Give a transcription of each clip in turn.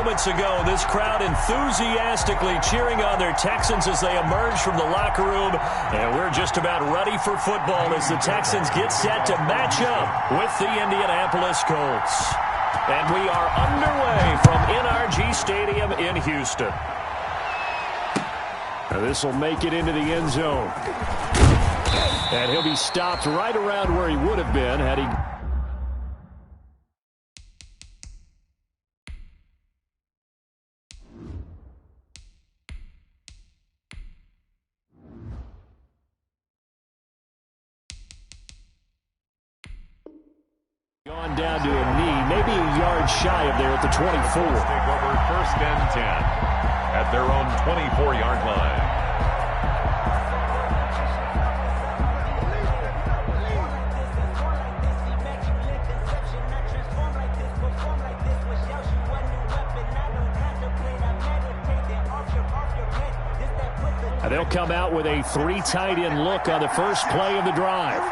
moments ago, this crowd enthusiastically cheering on their Texans as they emerge from the locker room. And we're just about ready for football as the Texans get set to match up with the Indianapolis Colts. And we are underway from NRG Stadium in Houston. This will make it into the end zone. And he'll be stopped right around where he would have been had he... Gone down to a knee, maybe a yard shy of there at the 24. Take over 1st and 10 at their own 24-yard line. They'll come out with a 3 tight end look on the first play of the drive.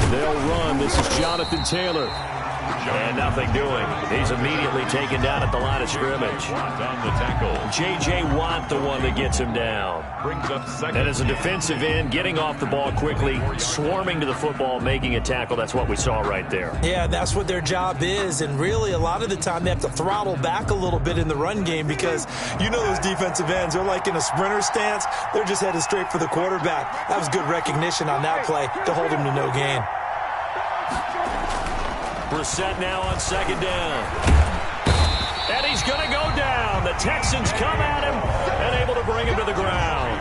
They'll run. This is Jonathan Taylor. And nothing doing. He's immediately taken down at the line of scrimmage. On the tackle. J.J. Watt, the one that gets him down. Brings up second. And as a defensive end, getting off the ball quickly, swarming to the football, making a tackle. That's what we saw right there. Yeah, that's what their job is. And really, a lot of the time, they have to throttle back a little bit in the run game because, you know, those defensive ends, they're like in a sprinter stance. They're just headed straight for the quarterback. That was good recognition on that play to hold him to no gain. Brissett now on 2nd down. And he's going to go down. The Texans come at him and able to bring him to the ground.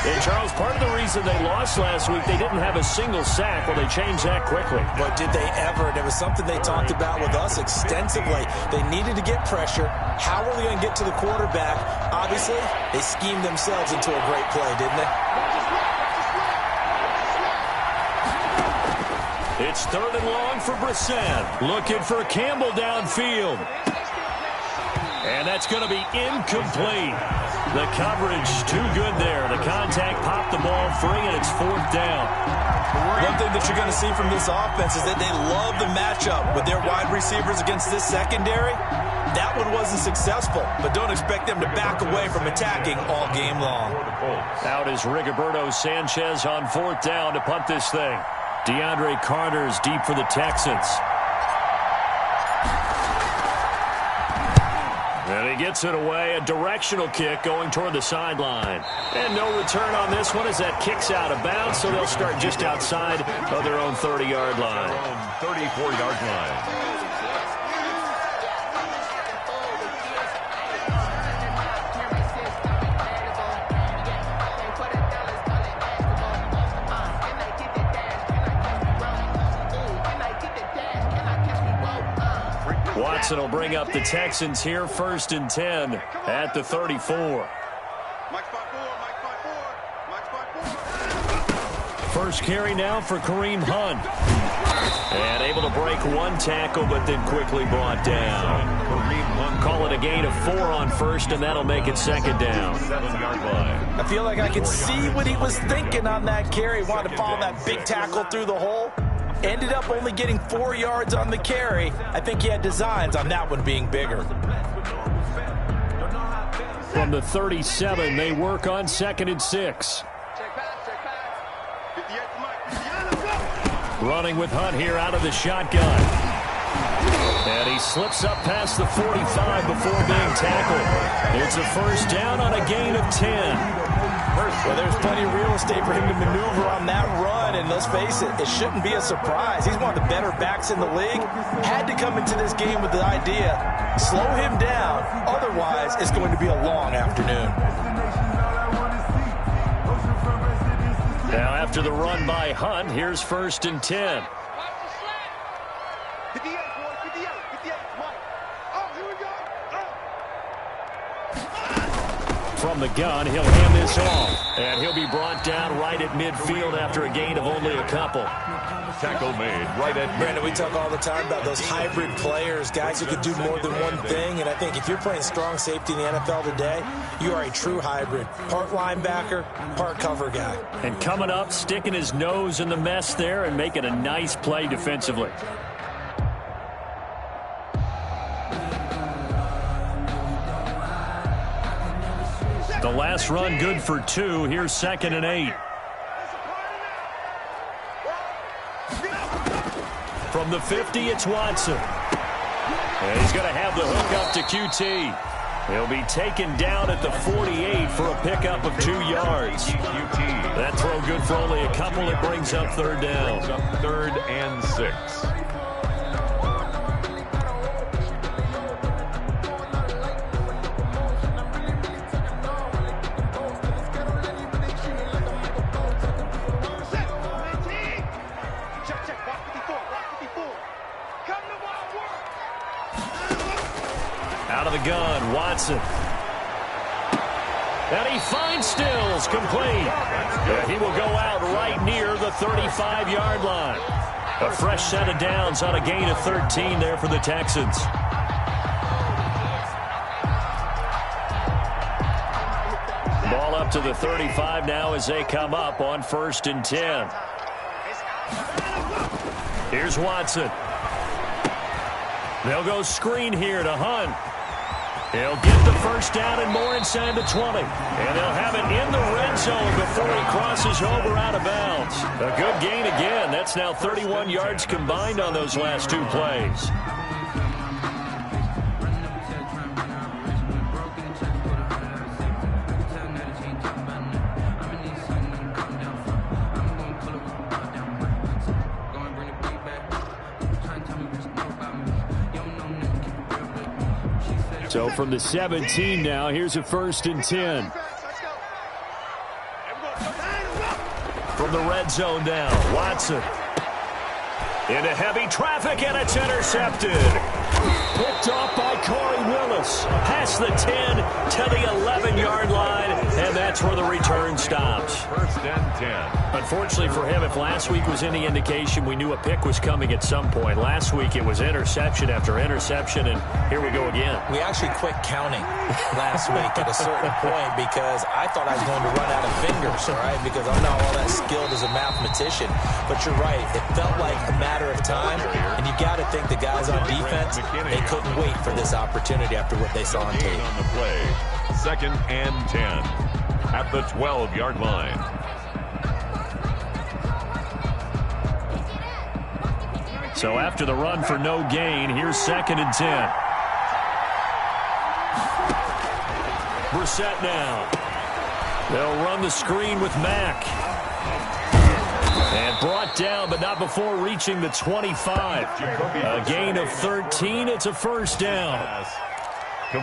And, Charles, part of the reason they lost last week, they didn't have a single sack. Well, they changed that quickly. But did they ever? There was something they talked about with us extensively. They needed to get pressure. How were they going to get to the quarterback? Obviously, they schemed themselves into a great play, didn't they? It's 3rd and long for Brissett. Looking for Campbell downfield. And that's going to be incomplete. The coverage too good there. The contact popped the ball free, and it's 4th down. One thing that you're going to see from this offense is that they love the matchup with their wide receivers against this secondary. That one wasn't successful, but don't expect them to back away from attacking all game long. Out is Rigoberto Sanchez on 4th down to punt this thing. DeAndre Carter's deep for the Texans. And he gets it away. A directional kick going toward the sideline. And no return on this one as that kicks out of bounds, so they'll start just outside of their own 30-yard line. 34-yard line. Watson will bring up the Texans here, 1st and 10 at the 34. First carry now for Kareem Hunt. And able to break one tackle, but then quickly brought down. Kareem Hunt call it a gain of 4 on 1st, and that'll make it 2nd down. 7-yard line. I feel like I could see what he was thinking on that carry. Wanted to follow that big tackle through the hole. Ended up only getting 4 yards on the carry. I think he had designs on that one being bigger. From the 37, they work on 2nd and 6. Running with Hunt here out of the shotgun. And he slips up past the 45 before being tackled. It's a 1st down on a gain of 10. Well, there's plenty of real estate for him to maneuver on that run, and let's face it, it shouldn't be a surprise. He's one of the better backs in the league. Had to come into this game with the idea, slow him down, otherwise it's going to be a long afternoon. Now after the run by Hunt, here's 1st and 10. From from the gun. He'll hand this off. And he'll be brought down right at midfield after a gain of only a couple. Tackle made right at Brandon, we talk all the time about those hybrid players, guys who can do more than one thing. And I think if you're playing strong safety in the NFL today, you are a true hybrid. Part linebacker, part cover guy. And coming up, sticking his nose in the mess there and making a nice play defensively. The last run good for 2. Here's 2nd and 8. From the 50, it's Watson. And he's going to have the hook up to QT. He'll be taken down at the 48 for a pickup of 2 yards. That throw good for only a couple. It brings up 3rd down. 3rd and 6. Out of the gun, Watson. And he finds Stills, complete. And he will go out right near the 35-yard line. A fresh set of downs on a gain of 13 there for the Texans. Ball up to the 35 now as they come up on 1st and 10. Here's Watson. They'll go screen here to Hunt. He'll get the 1st down and more inside the 20. And they'll have it in the red zone before he crosses over out of bounds. A good gain again. That's now 31 yards combined on those last 2 plays. So from the 17 now, here's a 1st and 10. From the red zone now, Watson. Into heavy traffic, and it's intercepted. Picked off by Corey Willis. Past the 10 to the 11-yard line, and that's where the return stops. 1st and 10. Unfortunately for him, if last week was any indication, we knew a pick was coming at some point. Last week it was interception after interception, and here we go again. We actually quit counting last week at a certain point because I thought I was going to run out of fingers, all right, because I'm not all that skilled as a mathematician. But you're right. It felt like a matter of time, and you got to think the guys on defense, they couldn't wait for this opportunity after what they saw on tape. On the play, 2nd and 10 at the 12-yard line. So after the run for no gain, here's 2nd and 10. Brissett now. They'll run the screen with Mack. And brought down, but not before reaching the 25. A gain of 13. It's a 1st down.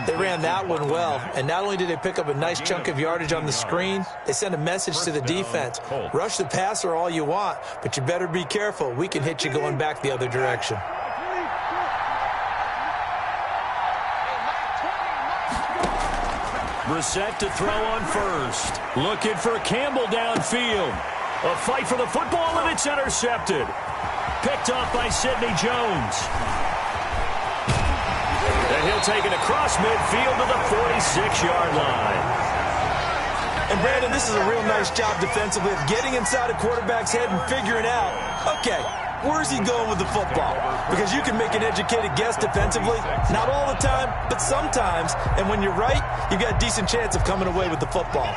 They ran that one well, and not only did they pick up a nice chunk of yardage on the screen, they sent a message to the defense. Rush the passer all you want, but you better be careful. We can hit you going back the other direction. Brissett to throw on 1st. Looking for Campbell downfield. A fight for the football, and it's intercepted. Picked off by Sidney Jones. And he'll take it across midfield to the 46-yard line. And, Brandon, this is a real nice job defensively of getting inside a quarterback's head and figuring out, okay, where's he going with the football? Because you can make an educated guess defensively. Not all the time, but sometimes. And when you're right, you've got a decent chance of coming away with the football.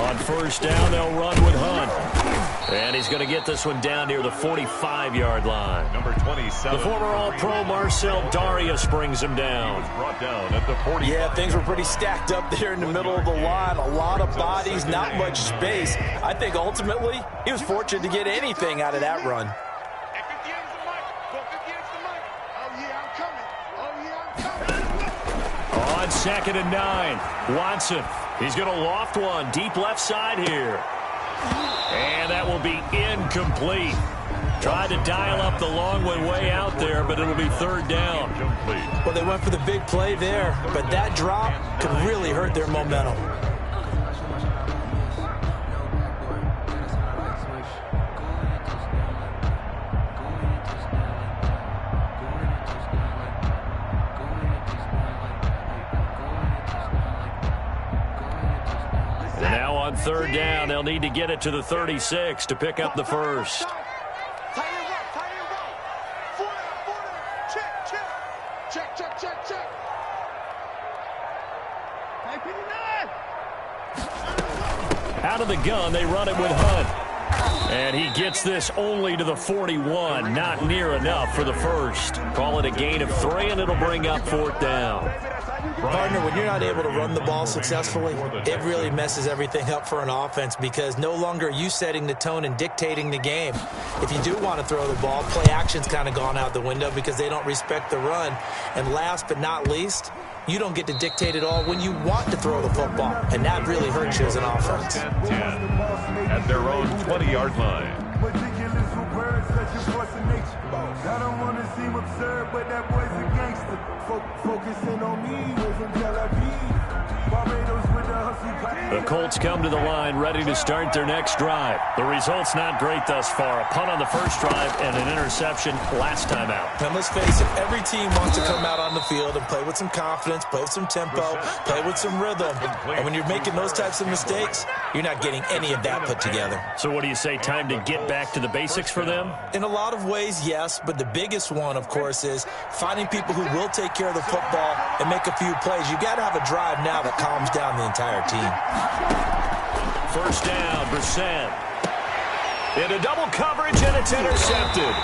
On 1st down, they'll run with Hunt. And he's going to get this one down near the 45-yard line. Number 27. The former All-Pro Marcel Darius brings him down. Brought down at the 40. Yeah, things were pretty stacked up there in the middle of the line. A lot of bodies, not much space. I think ultimately he was fortunate to get anything out of that run. On 2nd and 9, Watson. He's going to loft one deep left side here. And that will be incomplete. Tried to dial up the long one way out there, but it'll be third down. Well, they went for the big play there, but that drop could really hurt their momentum. And now on third down, they'll need to get it to the 36 to pick up the first. Out of the gun, they run it with Hunt. And he gets this only to the 41. Not near enough for the first. Call it a gain of 3, and it'll bring up fourth down. Partner, when you're not able to run the ball successfully, it really messes everything up for an offense because no longer are you setting the tone and dictating the game. If you do want to throw the ball, play action's kind of gone out the window because they don't respect the run. And last but not least, you don't get to dictate it all when you want to throw the football, and that really hurts you as an offense. 10 at their own 20-yard line. I don't want to seem absurd, but that boy's a gangster. Focusing on me, was from Tel Aviv. Barbados with the hustle. The Colts come to the line ready to start their next drive. The result's not great thus far. A punt on the first drive and an interception last time out. And let's face it, every team wants to come out on the field and play with some confidence, play with some tempo, play with some rhythm. And when you're making those types of mistakes, you're not getting any of that put together. So what do you say, time to get back to the basics for them? In a lot of ways, yes, but the biggest one, of course, is finding people who will take care of the football and make a few plays. You got to have a drive now that calms down the entire team. First down, Brissett. Into double coverage, and it's intercepted.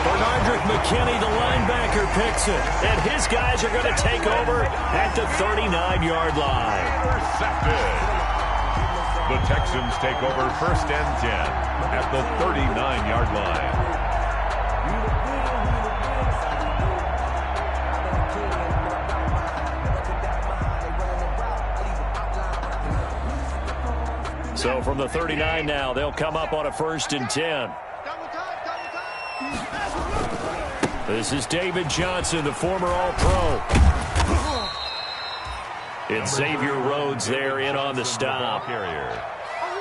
Bernardrick McKinney, the linebacker, picks it. And his guys are going to take over at the 39-yard line. Intercepted. The Texans take over first and 10 at the 39-yard line. So from the 39 now, they'll come up on a first and 10. This is David Johnson, the former All-Pro. It's Xavier Rhodes there in on the stop.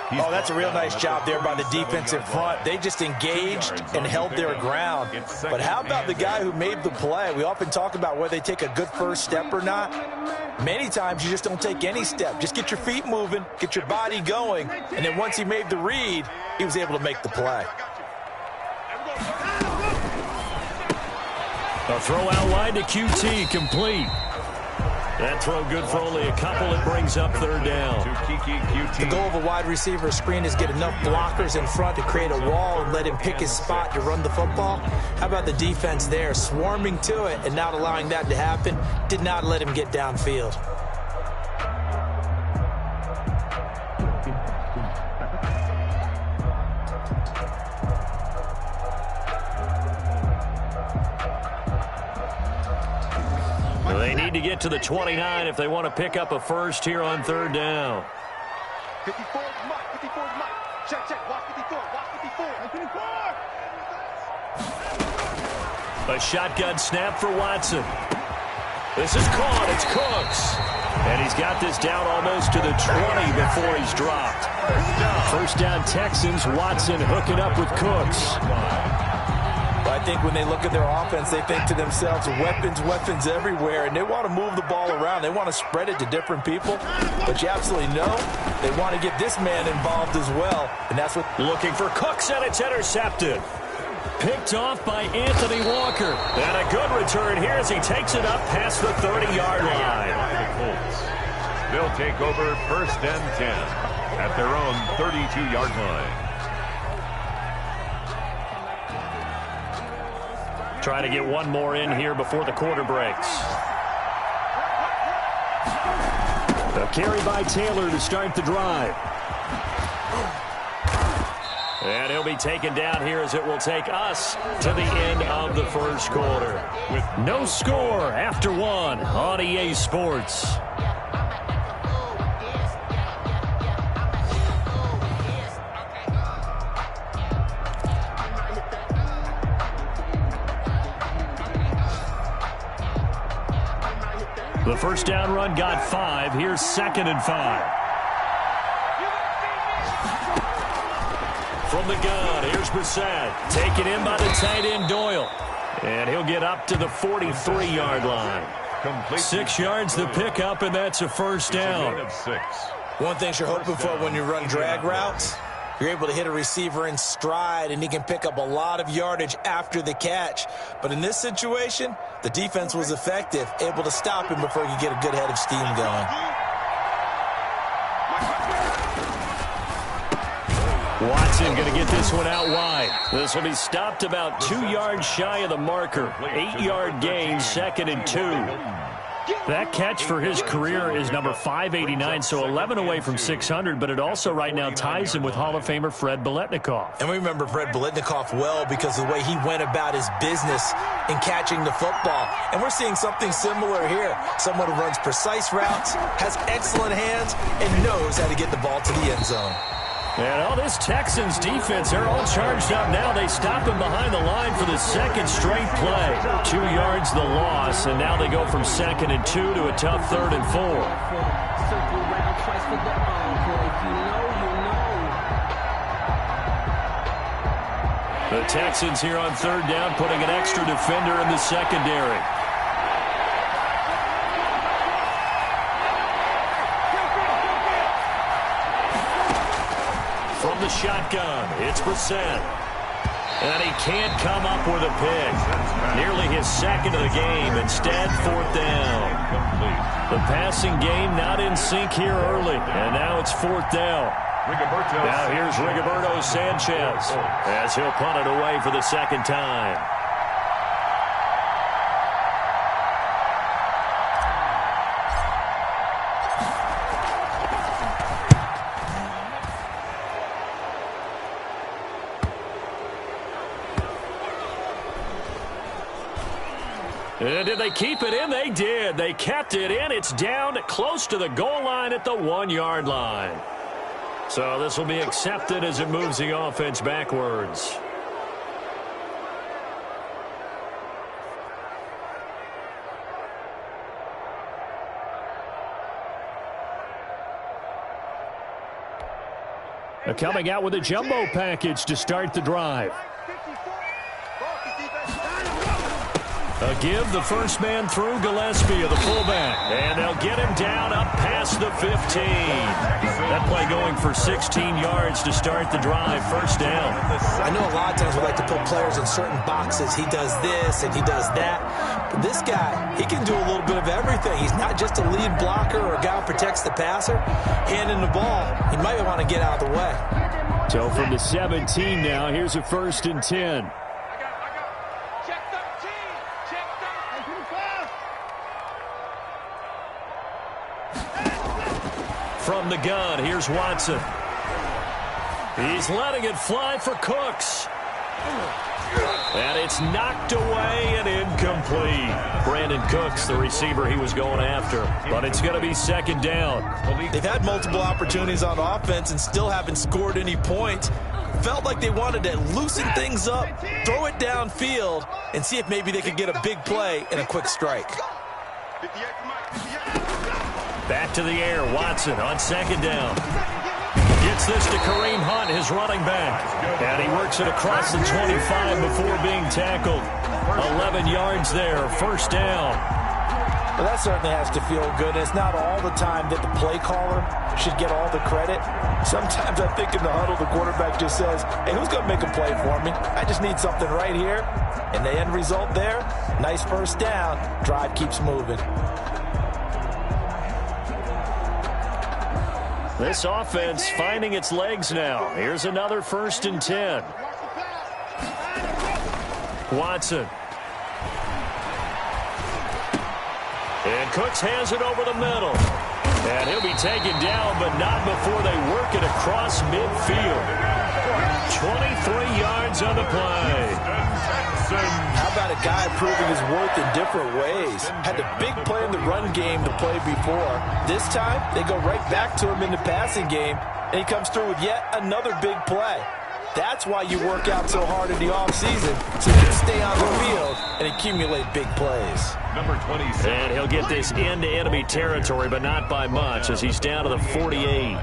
Oh, that's a real nice job there by the defensive front. They just engaged and held their ground. But how about the guy who made the play? We often talk about whether they take a good first step or not. Many times you just don't take any step. Just get your feet moving, get your body going, and then once he made the read, he was able to make the play. A throw out wide to QT, complete. That throw good for only a couple. It brings up third down. The goal of a wide receiver screen is get enough blockers in front to create a wall and let him pick his spot to run the football. How about the defense there, swarming to it and not allowing that to happen? Did not let him get downfield. They need to get to the 29 if they want to pick up a first here on third down. 54 mark, 54 mark. Check, watch 54, watch 54. A shotgun snap for Watson. This is caught. It's Cooks. And he's got this down almost to the 20 before he's dropped. First down Texans. Watson hooking up with Cooks. I think when they look at their offense, they think to themselves, weapons everywhere, and they want to move the ball around. They want to spread it to different people, but you absolutely know they want to get this man involved as well, and that's what... Looking for Cooks, and it's intercepted. Picked off by Anthony Walker. And a good return here as he takes it up past the 30-yard line. They'll take over first and 10 at their own 32-yard line. Trying to get one more in here before the quarter breaks. A carry by Taylor to start the drive. And he'll be taken down here as it will take us to the end of the first quarter. With no score after one on EA Sports. The first down run got 5. Here's 2nd and 5. From the gun, here's Brissett. Taken in by the tight end Doyle. And he'll get up to the 43-yard line. 6 yards the pickup, and that's a first down. One thing you're hoping for when you run drag routes, you're able to hit a receiver in stride, and he can pick up a lot of yardage after the catch. But in this situation, the defense was effective, able to stop him before he could get a good head of steam going. Watson going to get this one out wide. This will be stopped about 2 yards shy of the marker. 8-yard gain, 2nd and 2. That catch for his career is number 589, so 11 away from 600, but it also right now ties him with Hall of Famer Fred Biletnikoff. And we remember Fred Biletnikoff well because of the way he went about his business in catching the football. And we're seeing something similar here. Someone who runs precise routes, has excellent hands, and knows how to get the ball to the end zone. And all this Texans defense, they're all charged up now. They stop him behind the line for the 2nd straight play. 2 yards the loss, and now they go from 2nd and 2 to a tough 3rd and 4. The Texans here on 3rd down, putting an extra defender in the secondary. From the shotgun, it's Brissett. And he can't come up with a pick. Nearly his 2nd of the game. Instead, 4th down. The passing game not in sync here early. And now it's 4th down. Now here's Rigoberto Sanchez as he'll punt it away for the 2nd time. And did they keep it in? They did. They kept it in. It's down close to the goal line at the 1-yard line. So this will be accepted as it moves the offense backwards. Coming out with a jumbo package to start the drive. A give, the first man through, Gillespie of the fullback. And they'll get him down up past the 15. That play going for 16 yards to start the drive. First down. I know a lot of times we like to put players in certain boxes. He does this and he does that. But this guy, he can do a little bit of everything. He's not just a lead blocker or a guy who protects the passer. Handing the ball, he might want to get out of the way. So from the 17 now, here's a 1st and 10. From the gun, here's Watson. He's letting it fly for Cooks. And it's knocked away and incomplete. Brandon Cooks, the receiver he was going after. But it's going to be 2nd down. They've had multiple opportunities on offense and still haven't scored any points. Felt like they wanted to loosen things up, throw it downfield, and see if maybe they could get a big play and a quick strike. Back to the air, Watson on 2nd down. Gets this to Kareem Hunt, his running back. And he works it across the 25 before being tackled. 11 yards there, first down. Well, that certainly has to feel good. It's not all the time that the play caller should get all the credit. Sometimes I think in the huddle, the quarterback just says, hey, who's going to make a play for me? I just need something right here. And the end result there, nice first down. Drive keeps moving. This offense finding its legs now. Here's another 1st and 10. Watson. And Cooks has it over the middle. And he'll be taken down, but not before they work it across midfield. 23 yards on the play. How about a guy proving his worth in different ways? Had a big play in the run game to play before. This time, they go right back to him in the passing game, and he comes through with yet another big play. That's why you work out so hard in the offseason, so you can stay on the field and accumulate big plays. Number 26. And he'll get this into enemy territory, but not by much, as he's down to the 48.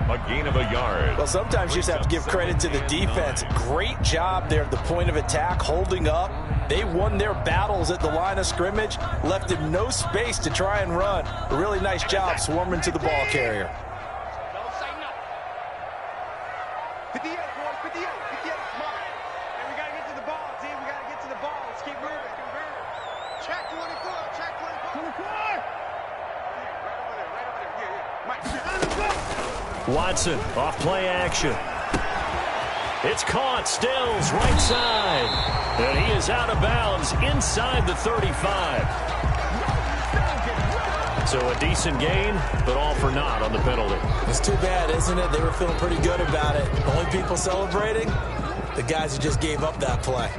A gain of a yard. Well, sometimes you just have to give credit to the defense. Great job there at the point of attack, holding up. They won their battles at the line of scrimmage, left him no space to try and run. A really nice job swarming to the ball carrier. Watson off play action. It's caught. Stills right side. And he is out of bounds inside the 35. So a decent gain, but all for naught on the penalty. It's too bad, isn't it? They were feeling pretty good about it. Only people celebrating, the guys who just gave up that play.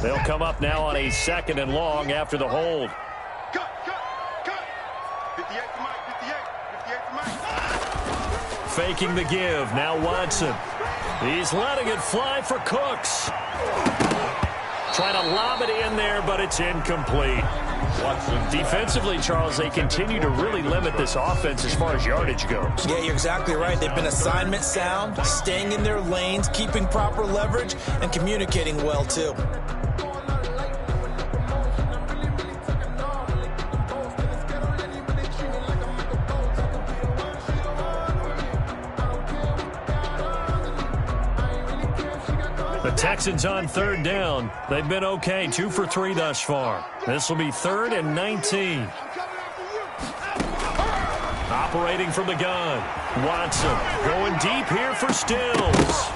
They'll come up now on a 2nd and long after the hold. Cut. 58 to Mike, 58 to Mike. Faking the give. Now Watson. He's letting it fly for Cooks. Trying to lob it in there, but it's incomplete. Watson. Defensively, Charles, they continue to really limit this offense as far as yardage goes. Yeah, you're exactly right. They've been assignment sound, staying in their lanes, keeping proper leverage, and communicating well, too. The Texans on 3rd down. They've been okay, 2 for 3 thus far. This will be 3rd and 19. Operating from the gun. Watson going deep here for Stills.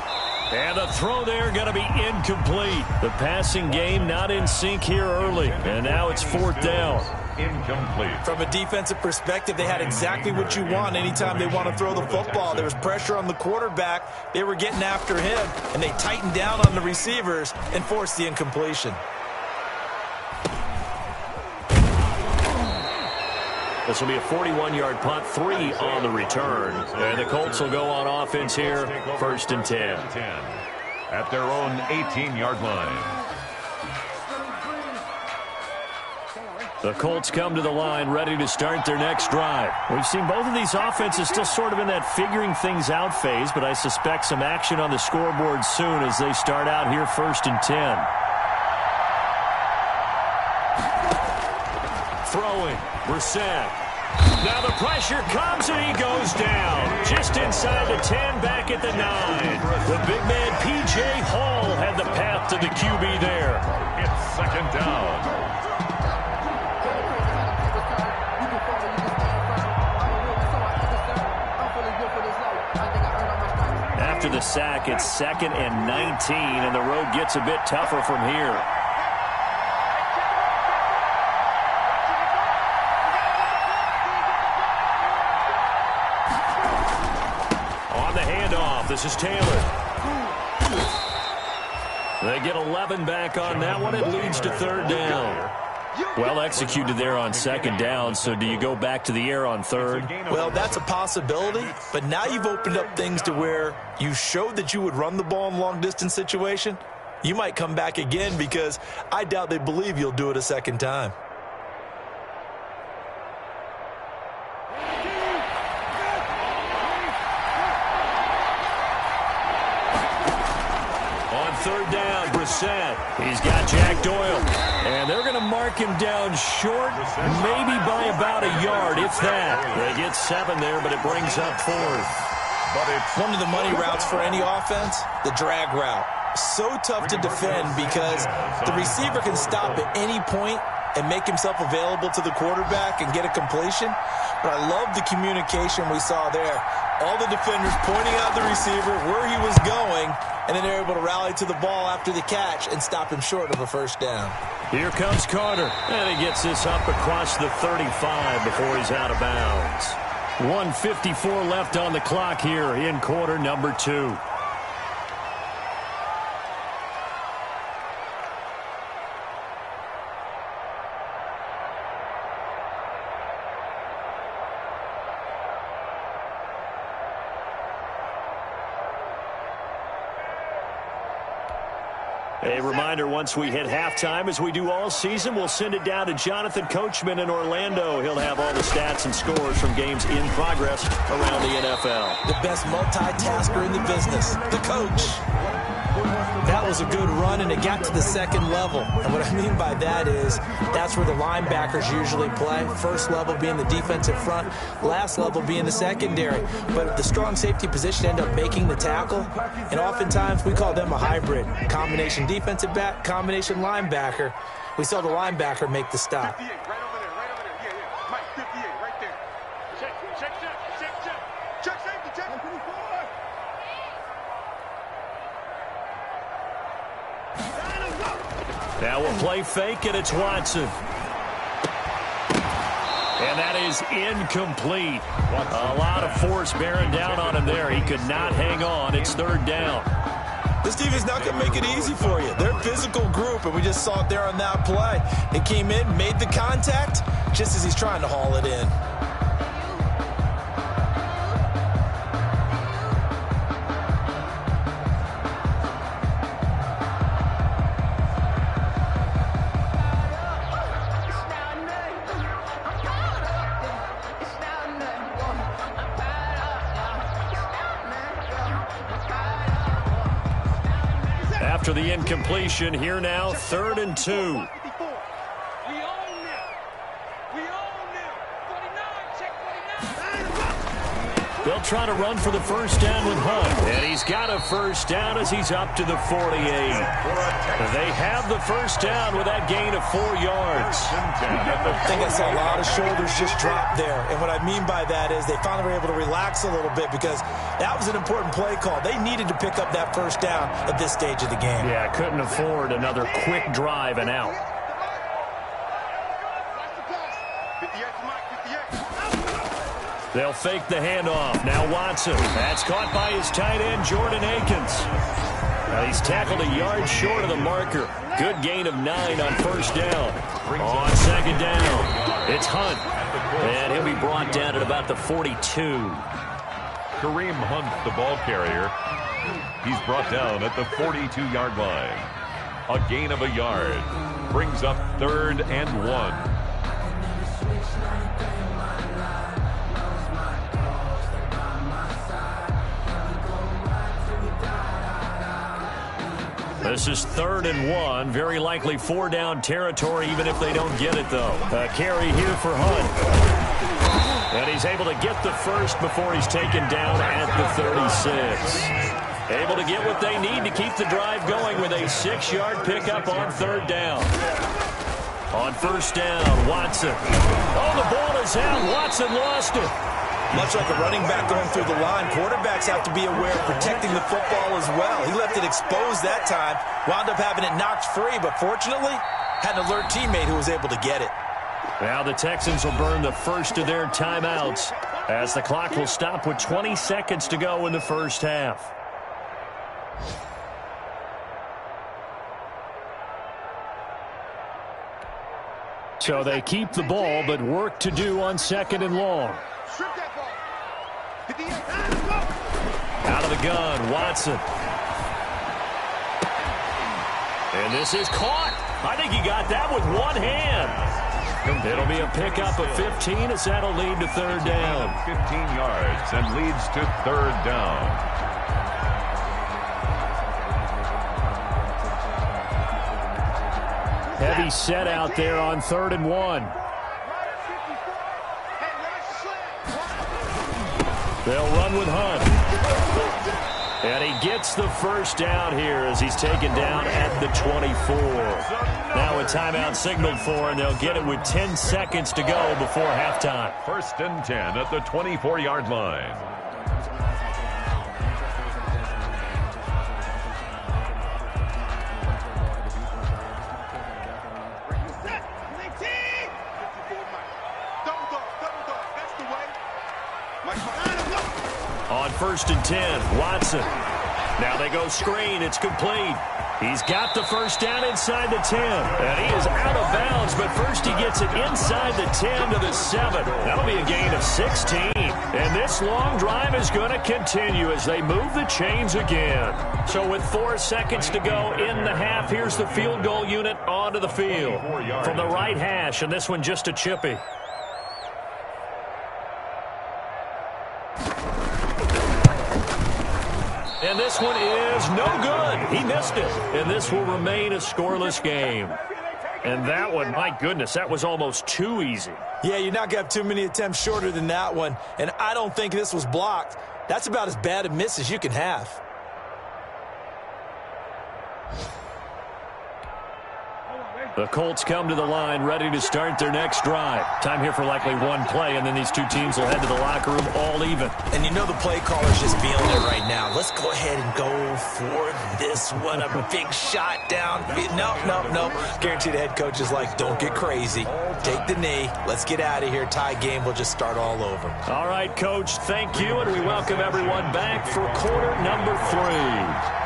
And the throw there going to be incomplete. The passing game not in sync here early. And now it's 4th down. Incomplete. From a defensive perspective, they had exactly what you want anytime they want to throw the football. There was pressure on the quarterback. They were getting after him, and they tightened down on the receivers and forced the incompletion. This will be a 41-yard punt, 3 on the return. And the Colts will go on offense here, 1st and 10. At their own 18-yard line. The Colts come to the line ready to start their next drive. We've seen both of these offenses still sort of in that figuring things out phase, but I suspect some action on the scoreboard soon as they start out here 1st and 10. Throwing, Brissett. Now the pressure comes and he goes down. Just inside the 10, back at the 9. The big man P.J. Hall had the path to the QB there. It's 2nd down. After the sack, it's 2nd and 19, and the road gets a bit tougher from here. On the handoff, this is Taylor. They get 11 back on that one. It leads to 3rd down. Well executed there on 2nd down, so do you go back to the air on 3rd? Well, that's a possibility, but now you've opened up things to where you showed that you would run the ball in long-distance situation. You might come back again because I doubt they believe you'll do it a 2nd time. On 3rd down, Brissett. He's got Jack Doyle. And they're going to mark him down short, maybe by about a yard, if that. They get 7 there, but it brings up 4th. But it's one of the money routes for any offense, the drag route. So tough to defend because the receiver can stop at any point and make himself available to the quarterback and get a completion. But I love the communication we saw there. All the defenders pointing out the receiver, where he was going, and then they're able to rally to the ball after the catch and stop him short of a 1st down. Here comes Carter, and he gets this up across the 35 before he's out of bounds. 1:54 left on the clock here in quarter number 2. A reminder, once we hit halftime, as we do all season, we'll send it down to Jonathan Coachman in Orlando. He'll have all the stats and scores from games in progress around the NFL. The best multitasker in the business, the coach. That was a good run, and it got to the second level. And what I mean by that is that's where the linebackers usually play. First level being the defensive front, last level being the secondary. But the strong safety position end up making the tackle, and oftentimes we call them a hybrid. Combination defensive back, combination linebacker. We saw the linebacker make the stop. 58, right over there, right over there. Yeah, yeah. Mike, 58, right there. Check safety, check. Now we'll play fake, and it's Watson. And that is incomplete. A lot of force bearing down on him there. He could not hang on. It's third down. This team is not going to make it easy for you. They're a physical group, and we just saw it there on that play. He came in, made the contact, just as he's trying to haul it in. After the incompletion, here now, 3rd and 2. They'll try to run for the first down with Hunt. And he's got a first down as he's up to the 48. They have the first down with that gain of 4 yards. I think I saw a lot of shoulders just drop there. And what I mean by that is they finally were able to relax a little bit because that was an important play call. They needed to pick up that first down at this stage of the game. Yeah, couldn't afford another quick drive and out. 58 to Mike, 58. They'll fake the handoff. Now Watson. That's caught by his tight end, Jordan Akins. He's tackled a yard short of the marker. Good gain of 9 on first down. On second down, it's Hunt. And he'll be brought down at about the 42. Kareem Hunt, the ball carrier. He's brought down at the 42-yard line. A gain of a yard. Brings up 3rd and 1. This is 3rd and 1. Very likely 4-down territory, even if they don't get it, though. A carry here for Hunt. And he's able to get the first before he's taken down at the 36. Able to get what they need to keep the drive going with a 6-yard pickup on 3rd down. On first down, Watson. Oh, the ball is out. Watson lost it. Much like a running back going through the line, quarterbacks have to be aware of protecting the football as well. He left it exposed that time, wound up having it knocked free, but fortunately, had an alert teammate who was able to get it. Now the Texans will burn the first of their timeouts as the clock will stop with 20 seconds to go in the first half. So they keep the ball, but work to do on 2nd and long. Out of the gun, Watson. And this is caught. I think he got that with one hand. It'll be a pickup of 15 as that'll lead to 3rd down. 15 yards and leads to 3rd down. Heavy set out there on 3rd and 1. They'll run with Hunt. And he gets the first down here as he's taken down at the 24. Now a timeout signaled for, and they'll get it with 10 seconds to go before halftime. 1st and 10 at the 24-yard line. On 1st and 10, Watson. Now they go screen. It's complete. He's got the first down inside the 10. And he is out of bounds, but first he gets it inside the 10 to the 7. That'll be a gain of 16. And this long drive is going to continue as they move the chains again. So with 4 seconds to go in the half, here's the field goal unit onto the field. From the right hash, and this one just a chippy. And this one is no good. He missed it. And this will remain a scoreless game. And that one, my goodness, that was almost too easy. Yeah, you're not going to have too many attempts shorter than that one. And I don't think this was blocked. That's about as bad a miss as you can have. The Colts come to the line ready to start their next drive. Time here for likely one play, and then these two teams will head to the locker room all even. And you know the play caller's just feeling it right now. Let's go ahead and go for this one. A big shot down. No. Guaranteed the head coach is like, don't get crazy. Take the knee. Let's get out of here. Tie game. We'll just start all over. All right, Coach, thank you, and we welcome everyone back for quarter number 3.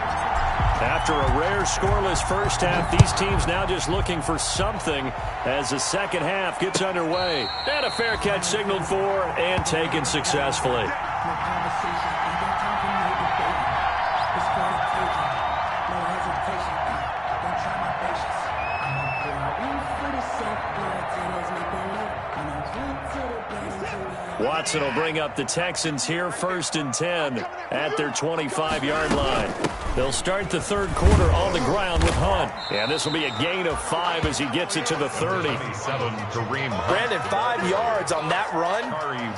After a rare scoreless first half, these teams now just looking for something as the second half gets underway. And a fair catch signaled for and taken successfully. Watson will bring up the Texans here 1st and 10 at their 25-yard line. They'll start the third quarter on the ground with Hunt. And this will be a gain of 5 as he gets it to the 30. Brandon, 5 yards on that run.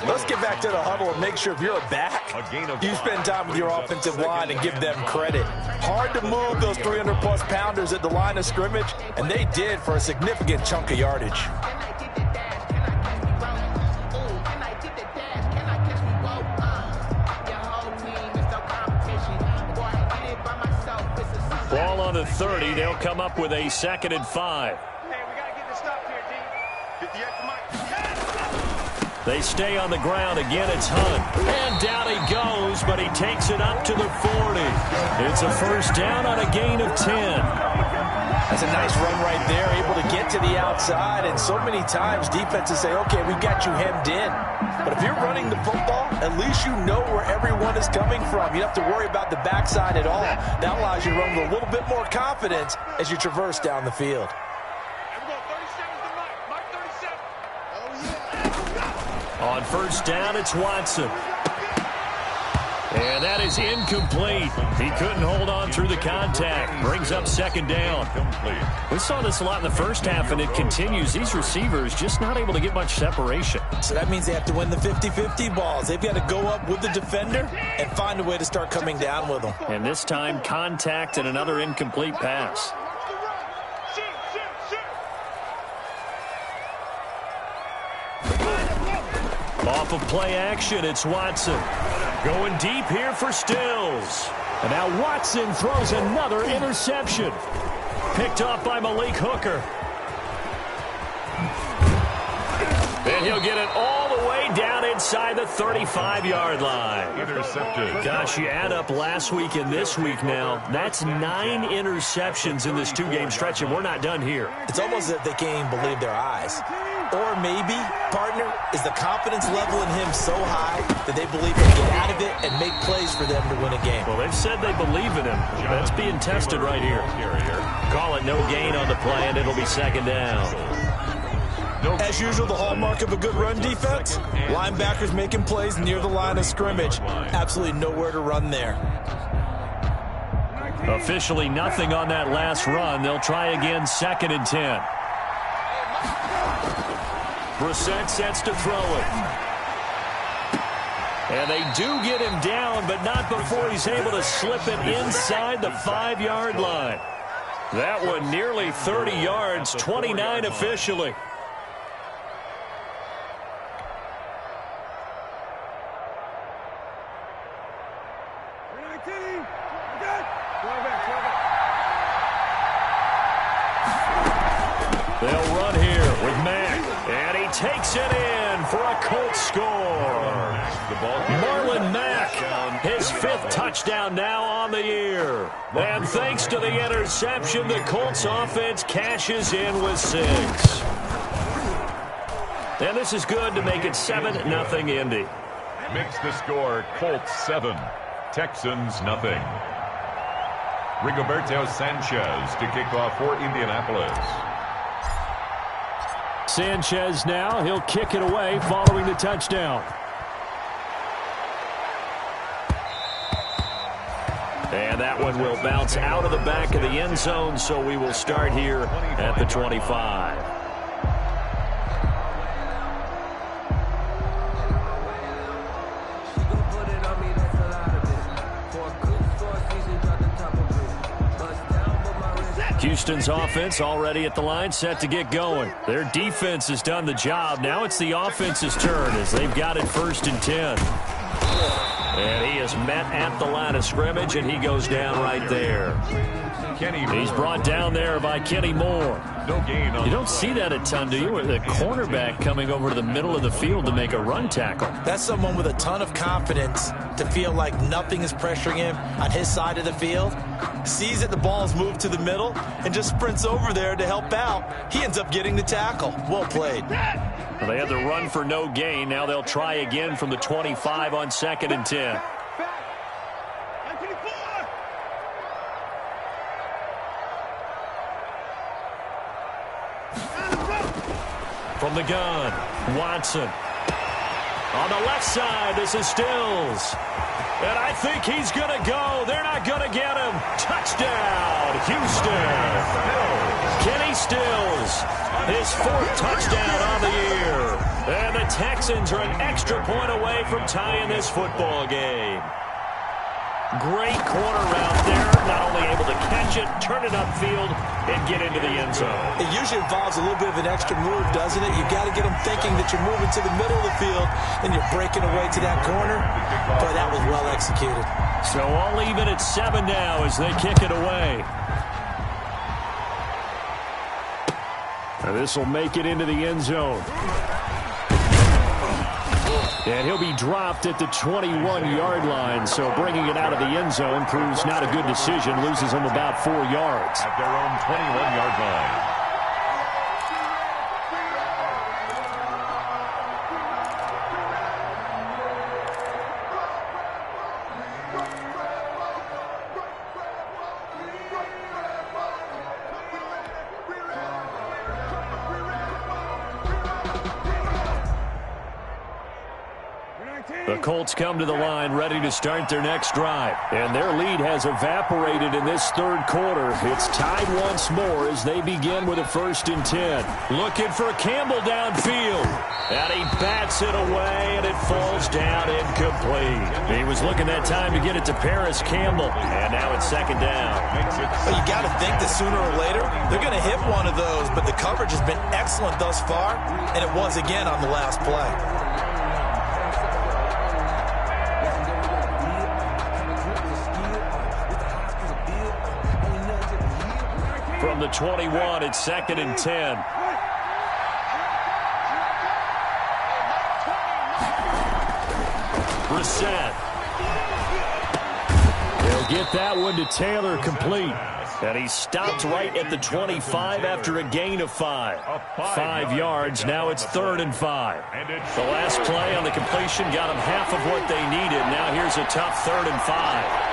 Let's get back to the huddle and make sure if you're a back, you spend time with your offensive line and give them credit. Hard to move those 300-plus pounders at the line of scrimmage, and they did for a significant chunk of yardage. Ball on the 30. They'll come up with a 2nd and 5. Hey, we got to get this stop here, D. Get the extra mic. They stay on the ground. Again, it's Hunt. And down he goes, but he takes it up to the 40. It's a first down on a gain of 10. That's a nice run right there, able to get to the outside. And so many times defenses say, okay, we've got you hemmed in. But if you're running the football, at least you know where everyone is coming from. You don't have to worry about the backside at all. That allows you to run with a little bit more confidence as you traverse down the field. On first down, it's Watson. And that is incomplete. He couldn't hold on through the contact. Brings up 2nd down. We saw this a lot in the first half, and it continues. These receivers just not able to get much separation. So that means they have to win the 50-50 balls. They've got to go up with the defender and find a way to start coming down with them. And this time, contact and another incomplete pass. Off of play action, it's Watson. Going deep here for Stills. And now Watson throws another interception. Picked off by Malik Hooker. And he'll get it all the way down inside the 35-yard line. Intercepted. Gosh, you add up last week and this week now. That's 9 interceptions in this 2-game stretch, and we're not done here. It's almost as if they can't even believe their eyes. Or maybe, partner, is the confidence level in him so high that they believe he'll get out of it and make plays for them to win a game. Well, they've said they believe in him. That's being tested right here. Call it no gain on the play, and it'll be 2nd down. As usual, the hallmark of a good run defense, linebackers making plays near the line of scrimmage. Absolutely nowhere to run there. Officially nothing on that last run. They'll try again 2nd and 10. Brissett sets to throw it. And they do get him down, but not before he's able to slip it inside the 5-yard line. That one nearly 30 yards, 29 officially. They'll run here with Mack, and he takes it in for a Colts score. Marlon Mack His 5th touchdown now on the year. And thanks to the interception, the Colts offense cashes in with 6. And this is good to make it 7-0 Indy. Makes the score Colts 7, Texans nothing. Rigoberto Sanchez to kick off for Indianapolis. Sanchez now, he'll kick it away following the touchdown. And that one will bounce out of the back of the end zone, so we will start here at the 25. Houston's offense already at the line, set to get going. Their defense has done the job. Now it's the offense's turn as they've got it 1st and 10. And he is met at the line of scrimmage, and he goes down right there. He's brought down there by Kenny Moore. No gain on you don't see that a ton, do you? The cornerback coming over to the middle of the field to make a run tackle. That's someone with a ton of confidence to feel like nothing is pressuring him on his side of the field. Sees that the ball's moved to the middle and just sprints over there to help out. He ends up getting the tackle. Well played. Well, they had the run for no gain. Now they'll try again from the 25 on 2nd and 10. From the gun, Watson. On the left side, this is Stills. And I think he's going to go. They're not going to get him. Touchdown, Houston. Kenny Stills, his 4th touchdown on the year. And the Texans are an extra point away from tying this football game. Great corner route there. Not only able to catch it, turn it upfield, and get into the end zone. It usually involves a little bit of an extra move, doesn't it? You've got to get them thinking that you're moving to the middle of the field and you're breaking away to that corner. But that was well executed. So all even at 7 now as they kick it away. Now this will make it into the end zone. And he'll be dropped at the 21-yard line, so bringing it out of the end zone proves not a good decision. Loses him about 4 yards. At their own 21-yard line. The Colts come to the line ready to start their next drive. And their lead has evaporated in this 3rd quarter. It's tied once more as they begin with a 1st and 10. Looking for Campbell downfield. And he bats it away, and it falls down incomplete. He was looking that time to get it to Paris Campbell. And now it's 2nd down. Well, you got to think that sooner or later they're going to hit one of those, but the coverage has been excellent thus far, and it was again on the last play. From the 21, it's 2nd and 10. Brissett. He'll get that one to Taylor complete. And he stopped right at the 25 after a gain of 5. 5 yards. Now it's 3rd and 5. The last play on the completion got them half of what they needed. Now here's a tough 3rd and 5.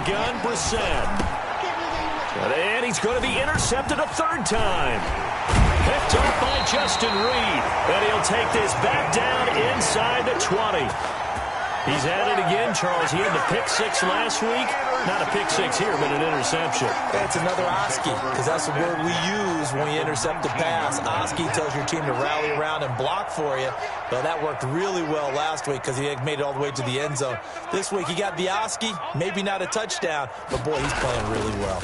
Gun, Brissett. And he's going to be intercepted a 3rd time. Picked off by Justin Reed. And he'll take this back down inside the 20. He's at it again, Charles. He had the pick 6 last week. Not a pick 6 here, but an interception. That's another Oski, because that's the word we use when you intercept a pass. Oski tells your team to rally around and block for you. Well, that worked really well last week because he made it all the way to the end zone. This week he got the Oski, maybe not a touchdown, but boy, he's playing really well.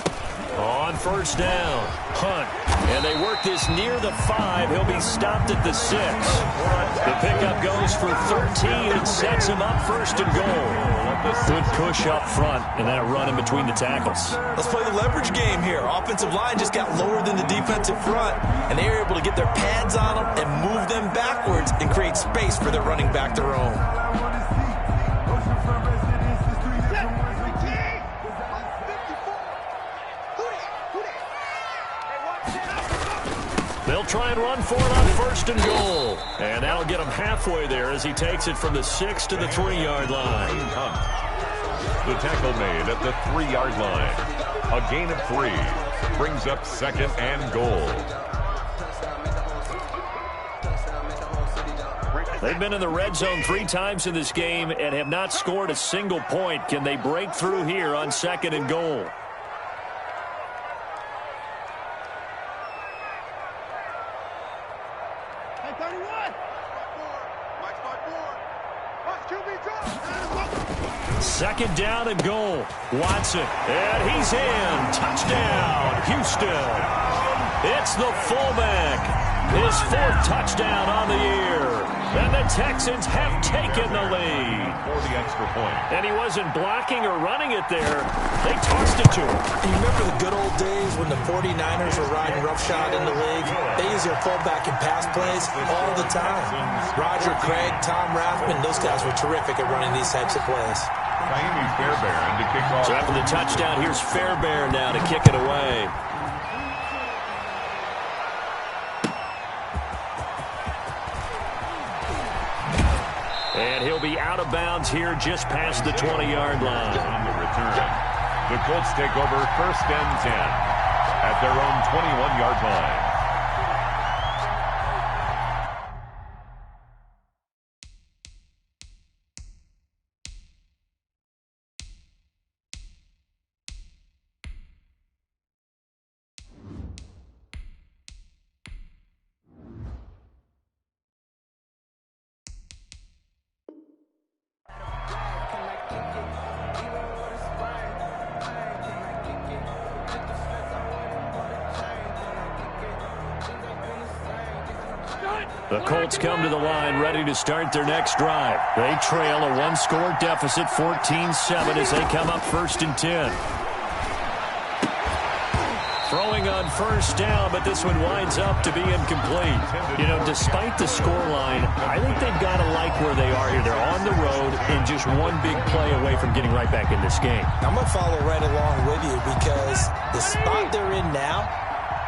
On first down, Hunt. And they work this near the 5. He'll be stopped at the 6. The pickup goes for 13 and sets him up first and goal. Good push up front and that run in between the tackles. Let's play the leverage game here. Offensive line just got lower than the defensive front, and they were able to get their pads on them and move them backwards and create space for their running back to roam. They'll try and run for it on first and goal. And that'll get him halfway there as he takes it from the 6 to the 3-yard line. The tackle made at the 3-yard line. A gain of 3. Brings up second and goal. They've been in the red zone 3 times in this game and have not scored a single point. Can they break through here on second and goal? Second down and goal. Watson. And he's in. Touchdown, Houston. It's the fullback. His 4th touchdown on the year. And the Texans have taken the lead. For the extra point. And he wasn't blocking or running it there. They tossed it to him. You remember the good old days when the 49ers were riding roughshod in the league? They used their fullback in pass plays all the time. Roger Craig, Tom Rathman, those guys were terrific at running these types of plays. Fairbairn to kick off. So after the touchdown, here's Fairbairn now to kick it away. And he'll be out of bounds here just past the 20-yard line. On the return, the Colts take over first and 10 at their own 21-yard line. The Colts come to the line ready to start their next drive. They trail a 1-score deficit, 14-7, as they come up first and 10. Throwing on first down, but this one winds up to be incomplete. You know, despite the scoreline, I think they've got to like where they are here. They're on the road and just one big play away from getting right back in this game. I'm going to follow right along with you because the spot they're in now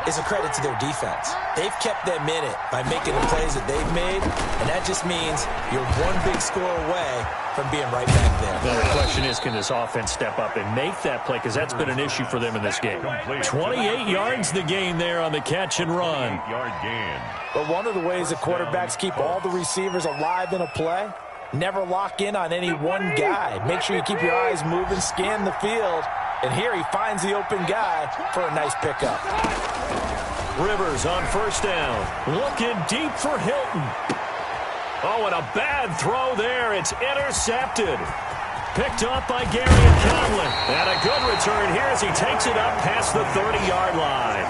is a credit to their defense. They've kept them in it by making the plays that they've made, and that just means you're one big score away from being right back there. Now the question is, can this offense step up and make that play? Because that's been an issue for them in this game. 28 yards the gain there on the catch and run. 8-yard gain. But one of the ways that quarterbacks keep all the receivers alive in a play, never lock in on any one guy. Make sure you keep your eyes moving, scan the field, and here he finds the open guy for a nice pickup. Rivers on first down. Looking deep for Hilton. Oh, and a bad throw there. It's intercepted. Picked up by Gary and Conley. And a good return here as he takes it up past the 30-yard line.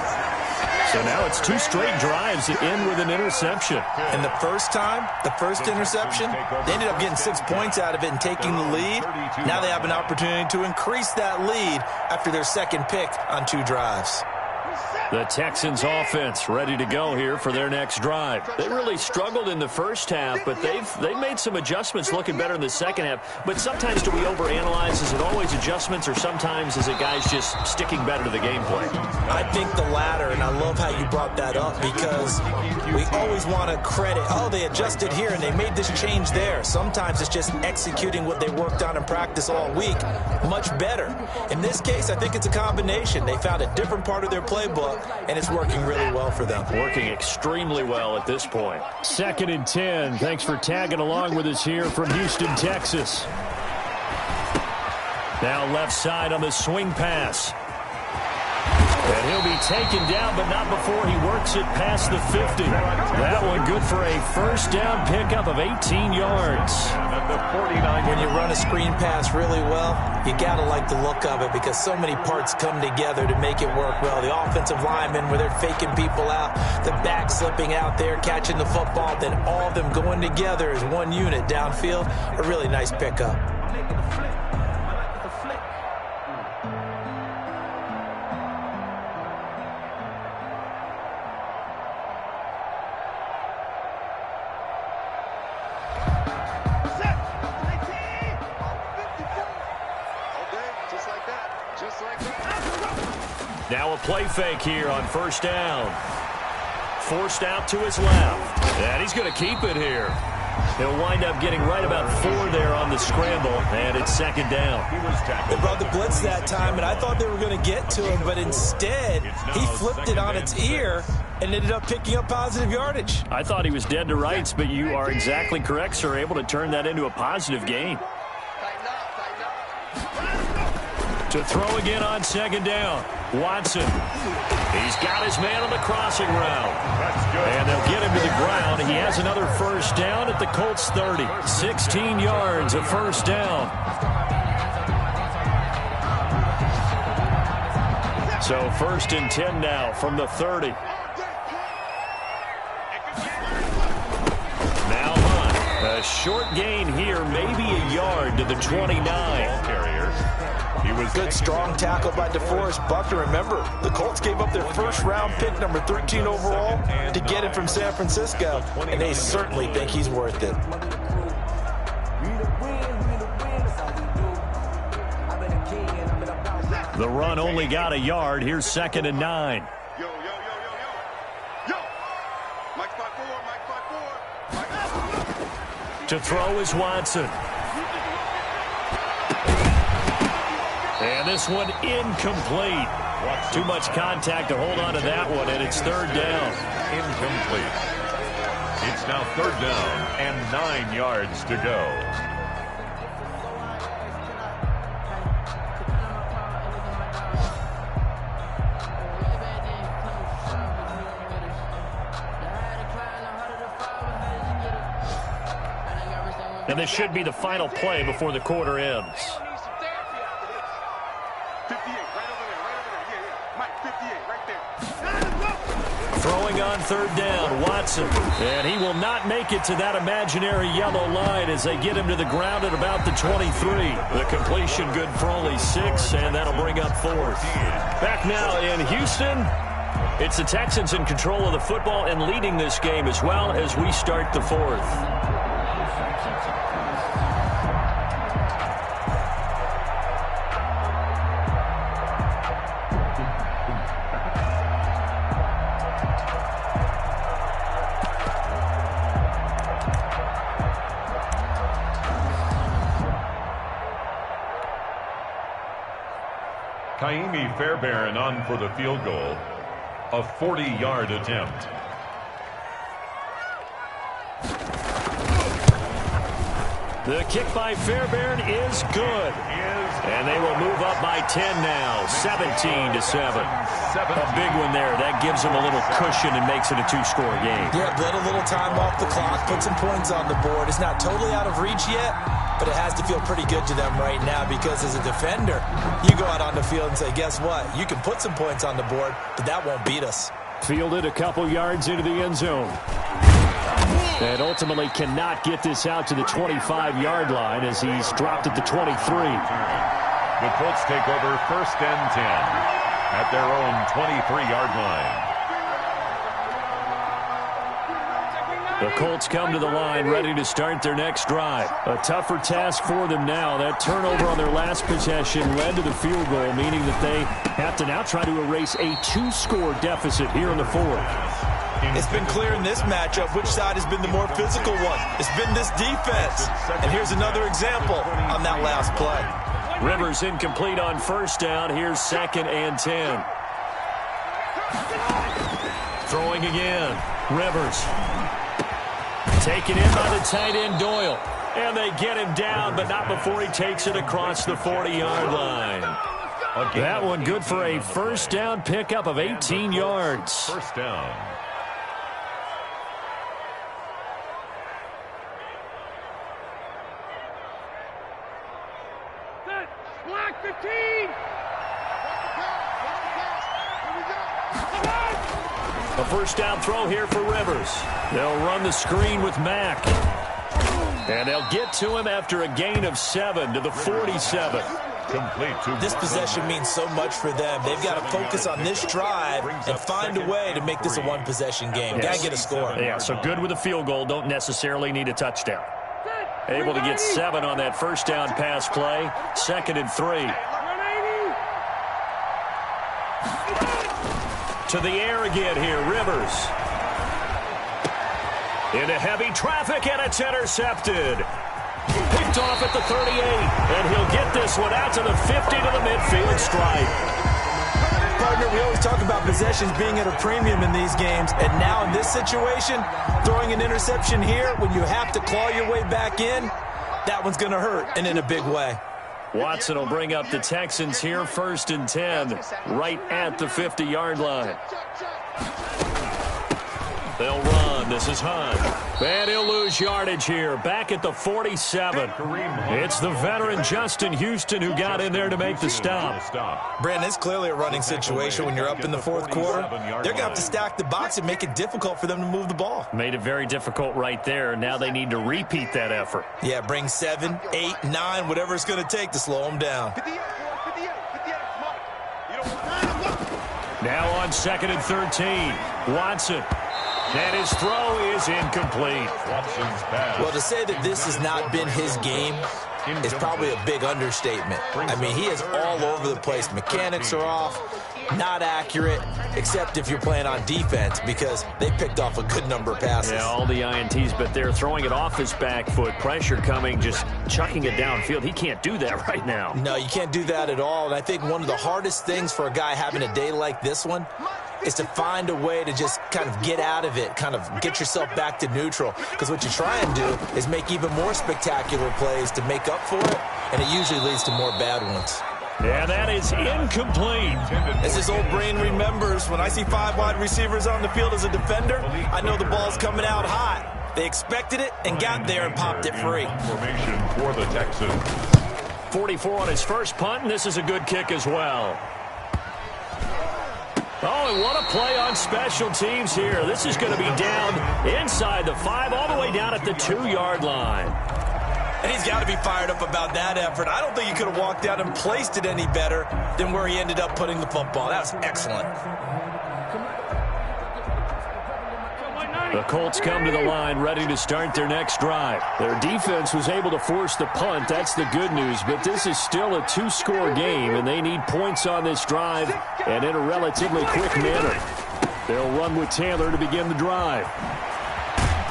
So now it's 2 straight drives that end with an interception. And the first time, the first interception, they ended up getting 6 points out of it and taking the lead. Now they have an opportunity to increase that lead after their second pick on 2 drives. The Texans offense ready to go here for their next drive. They really struggled in the first half, but they've made some adjustments looking better in the second half. But sometimes do we overanalyze? Is it always adjustments, or sometimes is it guys just sticking better to the game plan? I think the latter, and I love how you brought that up because we always want to credit, oh, they adjusted here and they made this change there. Sometimes it's just executing what they worked on in practice all week much better. In this case, I think it's a combination. They found a different part of their playbook, and it's working really well for them. Working extremely well at this point. 2nd and 10. Thanks for tagging along with us here from Houston, Texas. Now left side on the swing pass. And he'll be taken down, but not before he works it past the 50. That one good for a first down pickup of 18 yards. At the 49. When you run a screen pass really well, you got to like the look of it because so many parts come together to make it work well. The offensive linemen, where they're faking people out, the back slipping out there, catching the football, then all of them going together as one unit downfield. A really nice pickup. Now a play fake here on first down. Forced out to his left. And he's going to keep it here. He'll wind up getting right about 4 there on the scramble, and it's second down. They brought the blitz that time, and I thought they were going to get to him, but instead he flipped it on its ear and ended up picking up positive yardage. I thought he was dead to rights, but you are exactly correct, sir. Able to turn that into a positive gain. To throw again on second down. Watson. He's got his man on the crossing route. That's good. And they'll get him to the ground. He has another first down at the Colts 30. 16 yards of first down. So first and 10 now from the 30. Now Hunt. A short gain here, maybe a yard to the 29. Carrier. He was Good, strong tackle by DeForest Buckner. Remember, the Colts gave up their first-round pick, number 13 overall, to get him from San Francisco, and they certainly think he's worth it. The run only got a yard. Here's second and 9. Yo. Mike 5-4, Mike 5-4. To throw is Watson. And this one incomplete. Too much contact to hold on to that one, and it's third down. incomplete. It's now third down and 9 yards to go. And this should be the final play before the quarter ends. 58, right over there. Yeah. Mike, 58, right there. Throwing on third down, Watson. And he will not make it to that imaginary yellow line as they get him to the ground at about the 23. The completion good for only 6, and that'll bring up fourth. Back now in Houston. It's the Texans in control of the football and leading this game as well as we start the fourth. Fairbairn on for the field goal. A 40-yard attempt. The kick by Fairbairn is good. And they will move up by 10 now, 17-7. A big one there. That gives them a little cushion and makes it a 2-score game. Yeah, bled a little time off the clock, put some points on the board. It's not totally out of reach yet, but it has to feel pretty good to them right now because as a defender, you go out on the field and say, guess what? You can put some points on the board, but that won't beat us. Fielded a couple yards into the end zone. And ultimately cannot get this out to the 25-yard line as he's dropped at the 23. The Colts take over first and 10 at their own 23-yard line. The Colts come to the line ready to start their next drive. A tougher task for them now. That turnover on their last possession led to the field goal, meaning that they have to now try to erase a 2-score deficit here in the fourth. It's been clear in this matchup which side has been the more physical one. It's been this defense. And here's another example on that last play. Rivers incomplete on first down. Here's second and 10. Throwing again. Rivers. Taken in by the tight end Doyle. And they get him down, but not before he takes it across the 40-yard line. That one good for a first down pickup of 18 yards. First down. Block 15. A first down throw here for Rivers. They'll run the screen with Mack. And they'll get to him after a gain of 7 to the 47. Complete to This possession means so much for them. They've got to focus on this drive and find a way to make this a one-possession game. Got to get a score. Yeah, so good with a field goal. Don't necessarily need a touchdown. Able to get 7 on that first down pass play. 2nd and 3. To the air again here, Rivers. Into heavy traffic, and it's intercepted. Picked off at the 38, and he'll get this one out to the 50 to the midfield stripe. Partner, we always talk about possessions being at a premium in these games, and now in this situation, throwing an interception here when you have to claw your way back in, that one's going to hurt, and in a big way. Watson will bring up the Texans here, 1st and 10, right at the 50-yard line. They'll run. This is Hunt. And he'll lose yardage here. Back at the 47. It's the veteran Justin Houston who got in there to make the stop. Brandon, it's clearly a running situation when you're up in the 4th quarter. They're going to have to stack the box and make it difficult for them to move the ball. Made it very difficult right there. Now they need to repeat that effort. Yeah, bring 7, 8, 9, whatever it's going to take to slow them down. Now on 2nd and 13. Watson. And his throw is incomplete. Watson's pass. Well, to say that this has not been his game is probably a big understatement. I mean, he is all over the place. Mechanics are off, not accurate, except if you're playing on defense because they picked off a good number of passes. Yeah, all the INTs, but they're throwing it off his back foot. Pressure coming, just chucking it downfield. He can't do that right now. No, you can't do that at all. And I think one of the hardest things for a guy having a day like this one is to find a way to just kind of get out of it, kind of get yourself back to neutral. Because what you try and do is make even more spectacular plays to make up for it, and it usually leads to more bad ones. Yeah, that is incomplete. As his old brain remembers, when I see 5 wide receivers on the field as a defender, I know the ball's coming out hot. They expected it and got there and popped it free. Formation for the Texans. 44 on his first punt, and this is a good kick as well. Oh, and what a play on special teams here. This is going to be down inside the 5, all the way down at the 2-yard line. And he's got to be fired up about that effort. I don't think he could have walked out and placed it any better than where he ended up putting the football. That was excellent. The Colts come to the line ready to start their next drive. Their defense was able to force the punt. That's the good news. But this is still a 2-score game, and they need points on this drive and in a relatively quick manner. They'll run with Taylor to begin the drive.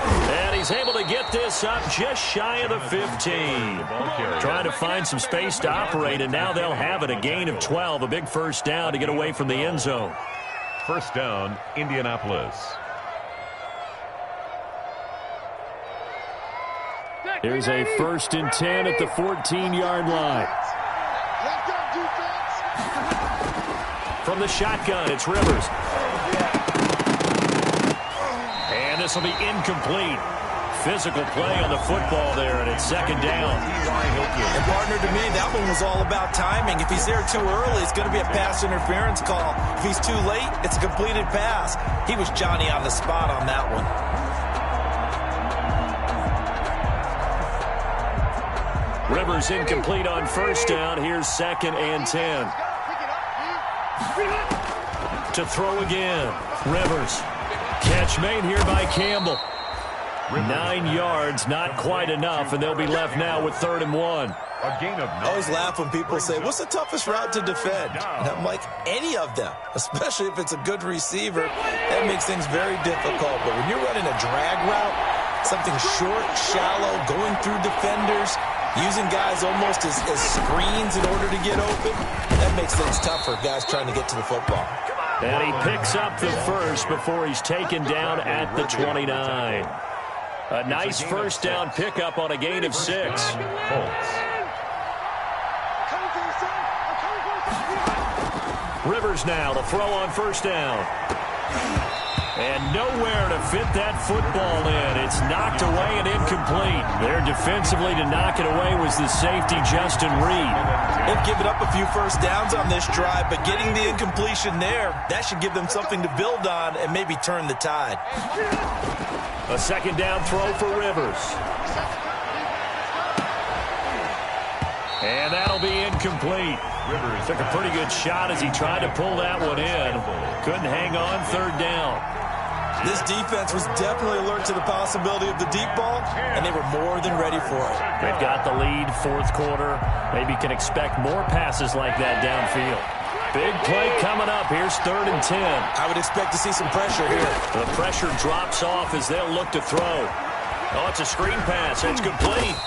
And he's able to get this up just shy of the 15. Trying to find some space to operate, and now they'll have it. A gain of 12, a big first down to get away from the end zone. First down, Indianapolis. Here's a 1st and 10 at the 14-yard line. From the shotgun, it's Rivers. And this will be incomplete. Physical play on the football there, and it's 2nd down. And partner, to me, that one was all about timing. If he's there too early, it's going to be a pass interference call. If he's too late, it's a completed pass. He was Johnny on the spot on that one. Rivers incomplete on first down. Here's 2nd and 10. To throw again. Rivers. Catch made here by Campbell. 9 yards, not quite enough, and they'll be left now with 3rd and 1. A gain of 9. I always laugh when people say, what's the toughest route to defend? And I'm like, any of them, especially if it's a good receiver. That makes things very difficult. But when you're running a drag route, something short, shallow, going through defenders, using guys almost as screens in order to get open, that makes things tough for guys trying to get to the football. And he picks up the first before he's taken down at the 29. A nice first down pickup on a gain of 6. Colts. Rivers now to throw on first down. And nowhere to fit that football in. It's knocked away and incomplete. There defensively to knock it away was the safety, Justin Reed. They've given up a few first downs on this drive, but getting the incompletion there, that should give them something to build on and maybe turn the tide. A second down throw for Rivers. And that'll be incomplete. Rivers took a pretty good shot as he tried to pull that one in. Couldn't hang on, third down. This defense was definitely alert to the possibility of the deep ball, and they were more than ready for it. They've got the lead, fourth quarter. Maybe can expect more passes like that downfield. Big play coming up. Here's 3rd and 10. I would expect to see some pressure here. The pressure drops off as they'll look to throw. Oh, it's a screen pass. It's complete.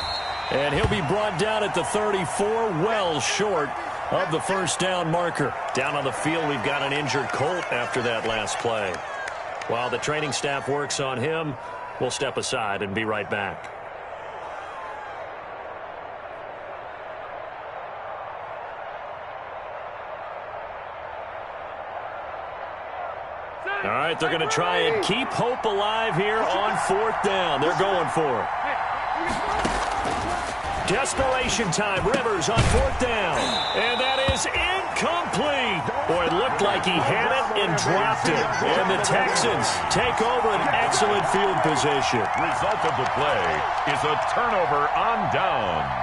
And he'll be brought down at the 34, well short of the first down marker. Down on the field, we've got an injured Colt after that last play. While the training staff works on him, we'll step aside and be right back. All right, they're going to try and keep hope alive here on 4th down. They're going for it. Desperation time. Rivers on 4th down. And that is incomplete. Boy, it looked like he had it and dropped it. And the Texans take over an excellent field position. Result of the play is a turnover on downs.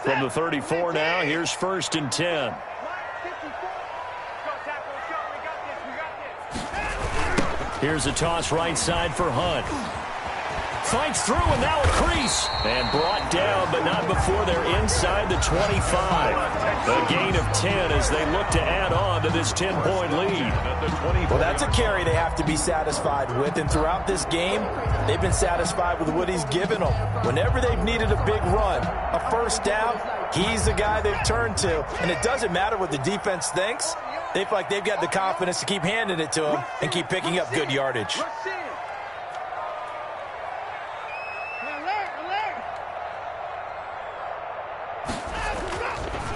From the 34 now, here's 1st and 10. Here's a toss right side for Hunt. Fights through and now a crease. And brought down, but not before they're inside the 25. A gain of 10 as they look to add on to this 10-point lead. Well, that's a carry they have to be satisfied with. And throughout this game, they've been satisfied with what he's given them. Whenever they've needed a big run, a first down, he's the guy they've turned to. And it doesn't matter what the defense thinks. They feel like they've got the confidence to keep handing it to him and keep picking up good yardage.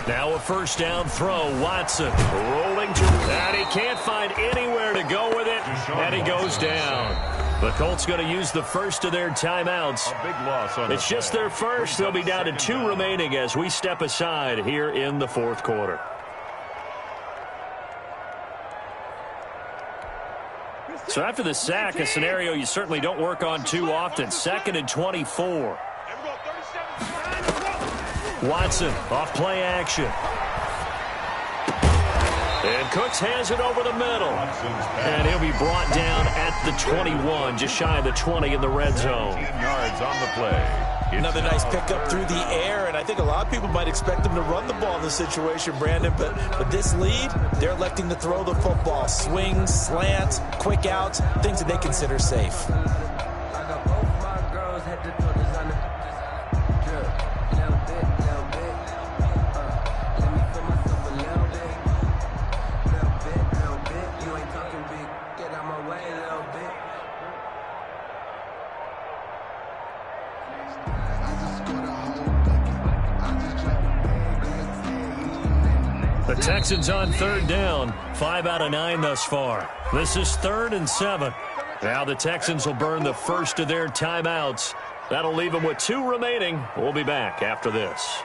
Now a first down throw. Watson rolling to, and he can't find anywhere to go with it, and he goes down. The Colts going to use the first of their timeouts. A big loss on it's just their first. They'll be down to 2 remaining as we step aside here in the 4th quarter. So after the sack, a scenario you certainly don't work on too often. 2nd and 24. Watson off play action. And Cooks has it over the middle. And he'll be brought down at the 21, just shy of the 20 in the red zone. 10 yards on the play. Another nice pickup through the air, and I think a lot of people might expect them to run the ball in this situation, Brandon, but this lead, they're electing to throw the football. Swings, slants, quick outs, things that they consider safe. The Texans on 3rd down, 5 out of 9 thus far. This is 3rd and 7. Now the Texans will burn the first of their timeouts. That'll leave them with 2 remaining. We'll be back after this.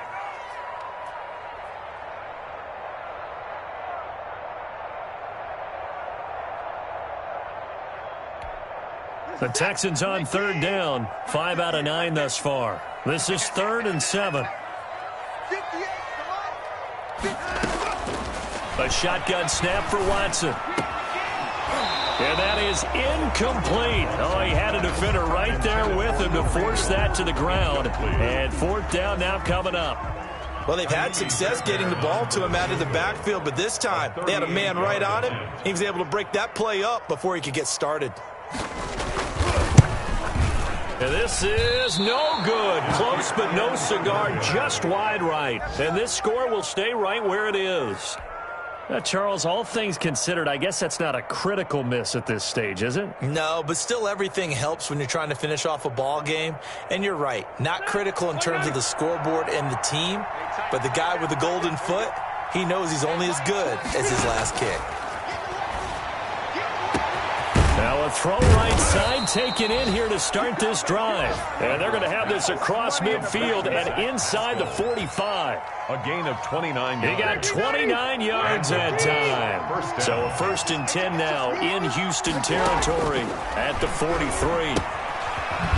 The Texans on 3rd down, 5 out of 9 thus far. This is 3rd and 7. A shotgun snap for Watson. And that is incomplete. Oh, he had a defender right there with him to force that to the ground. And 4th down now coming up. Well, they've had success getting the ball to him out of the backfield, but this time they had a man right on him. He was able to break that play up before he could get started. And this is no good. Close, but no cigar, just wide right. And this score will stay right where it is. Charles, all things considered, I guess that's not a critical miss at this stage, is it? No, but still everything helps when you're trying to finish off a ball game. And you're right, not critical in terms of the scoreboard and the team, but the guy with the golden foot, he knows he's only as good as his last kick. Now a throw right side taken in here to start this drive. And they're going to have this across midfield and inside the 45. A gain of 29 yards. He got 29 yards that time. So a 1st and 10 now in Houston territory at the 43.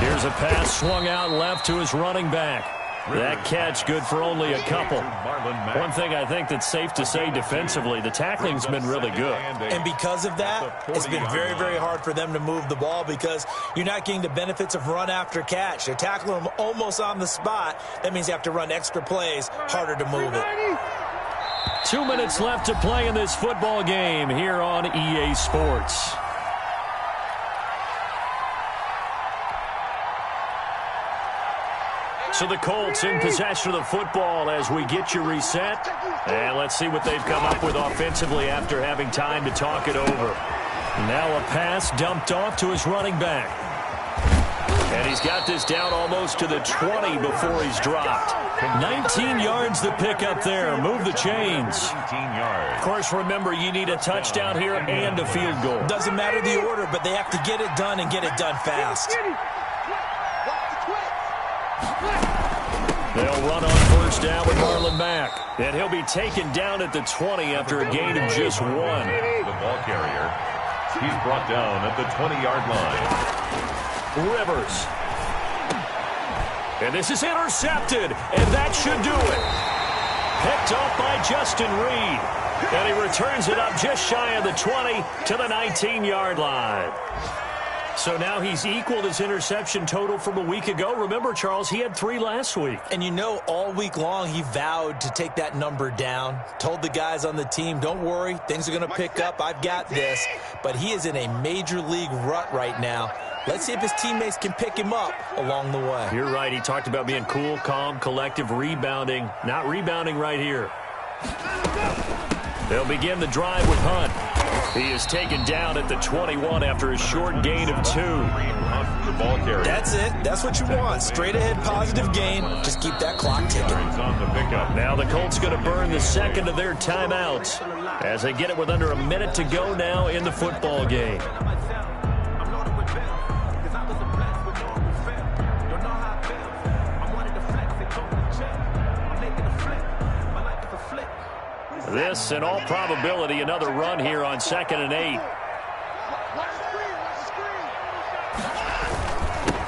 Here's a pass swung out left to his running back. That catch good for only a couple. One thing I think that's safe to say defensively, the tackling's been really good. And because of that, it's been very, very hard for them to move the ball because you're not getting the benefits of run after catch. They're tackling them almost on the spot. That means you have to run extra plays, harder to move it. 2 minutes left to play in this football game here on EA Sports. So the Colts in possession of the football as we get you reset. And let's see what they've come up with offensively after having time to talk it over. Now a pass dumped off to his running back. And he's got this down almost to the 20 before he's dropped. 19 yards the pick up there. Move the chains. 19 yards. Of course, remember, you need a touchdown here and a field goal. Doesn't matter the order, but they have to get it done and get it done fast. They'll run on first down with Marlon Mack. And he'll be taken down at the 20 after a gain of just 1. The ball carrier. He's brought down at the 20-yard line. Rivers. And this is intercepted. And that should do it. Picked off by Justin Reed. And he returns it up just shy of the 20 to the 19-yard line. So now he's equaled his interception total from a week ago. Remember, Charles, he had 3 last week. And you know, all week long he vowed to take that number down. Told the guys on the team, don't worry, things are going to pick up. I've got this. But he is in a major league rut right now. Let's see if his teammates can pick him up along the way. You're right. He talked about being cool, calm, collective, rebounding. Not rebounding right here. They'll begin the drive with Hunt. He is taken down at the 21 after a short gain of 2. The ball carrier. That's it. That's what you want. Straight ahead positive gain. Just keep that clock ticking. On the pickup. Now the Colts going to burn the second of their timeouts as they get it with under a minute to go now in the football game. This, in all probability, another run here on 2nd and 8.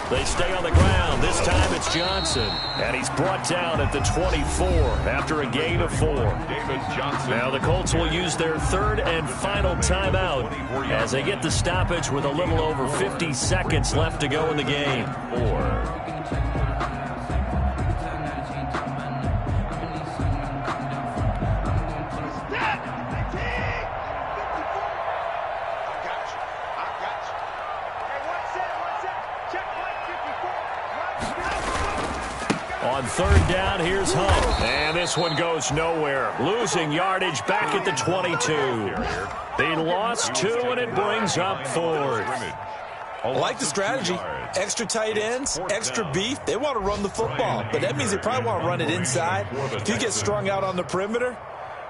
They stay on the ground. This time it's Johnson. And he's brought down at the 24 after a gain of 4. David Johnson. Now the Colts will use their 3rd and final timeout as they get the stoppage with a little over 50 seconds left to go in the game. 4. On 3rd down, here's Hunt. And this one goes nowhere. Losing yardage back at the 22. They lost 2, and it brings up 4th. I like the strategy. Extra tight ends, extra beef. They want to run the football, but that means they probably want to run it inside. If you get strung out on the perimeter,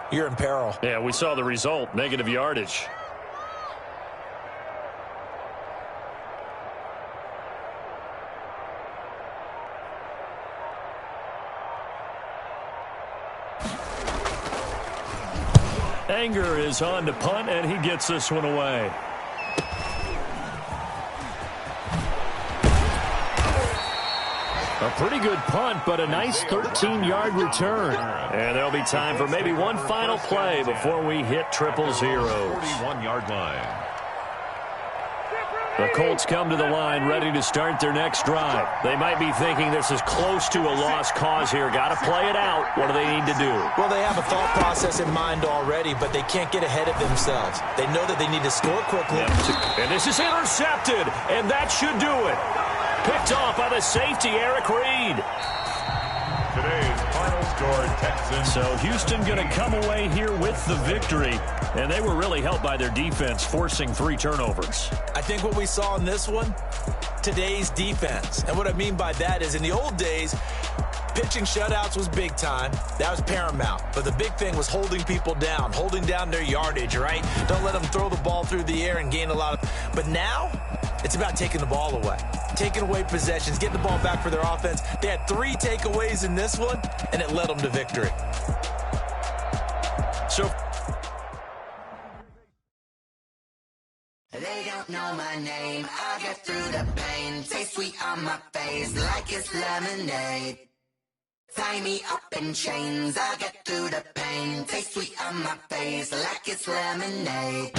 you're in peril. Yeah, we saw the result, negative yardage. Anger is on to punt, and he gets this one away. A pretty good punt, but a nice 13-yard return. And there'll be time for maybe one final play before we hit 000. 41-yard line. The Colts come to the line ready to start their next drive. They might be thinking this is close to a lost cause here. Got to play it out. What do they need to do? Well, they have a thought process in mind already, but they can't get ahead of themselves. They know that they need to score quickly. And this is intercepted, and that should do it. Picked off by the safety, Eric Reed. Today's final score, Texans. So Houston going to come away here with the victory. And they were really helped by their defense, forcing 3 turnovers. I think what we saw in this one, today's defense. And what I mean by that is in the old days, pitching shutouts was big time. That was paramount. But the big thing was holding people down, holding down their yardage, right? Don't let them throw the ball through the air and gain a lot of... But now, it's about taking the ball away. Taking away possessions, getting the ball back for their offense. They had 3 takeaways in this one, and it led them to victory. So... They don't know my name, I get through the pain. Taste sweet on my face like it's lemonade. Tie me up in chains, I get through the pain. Taste sweet on my face like it's lemonade.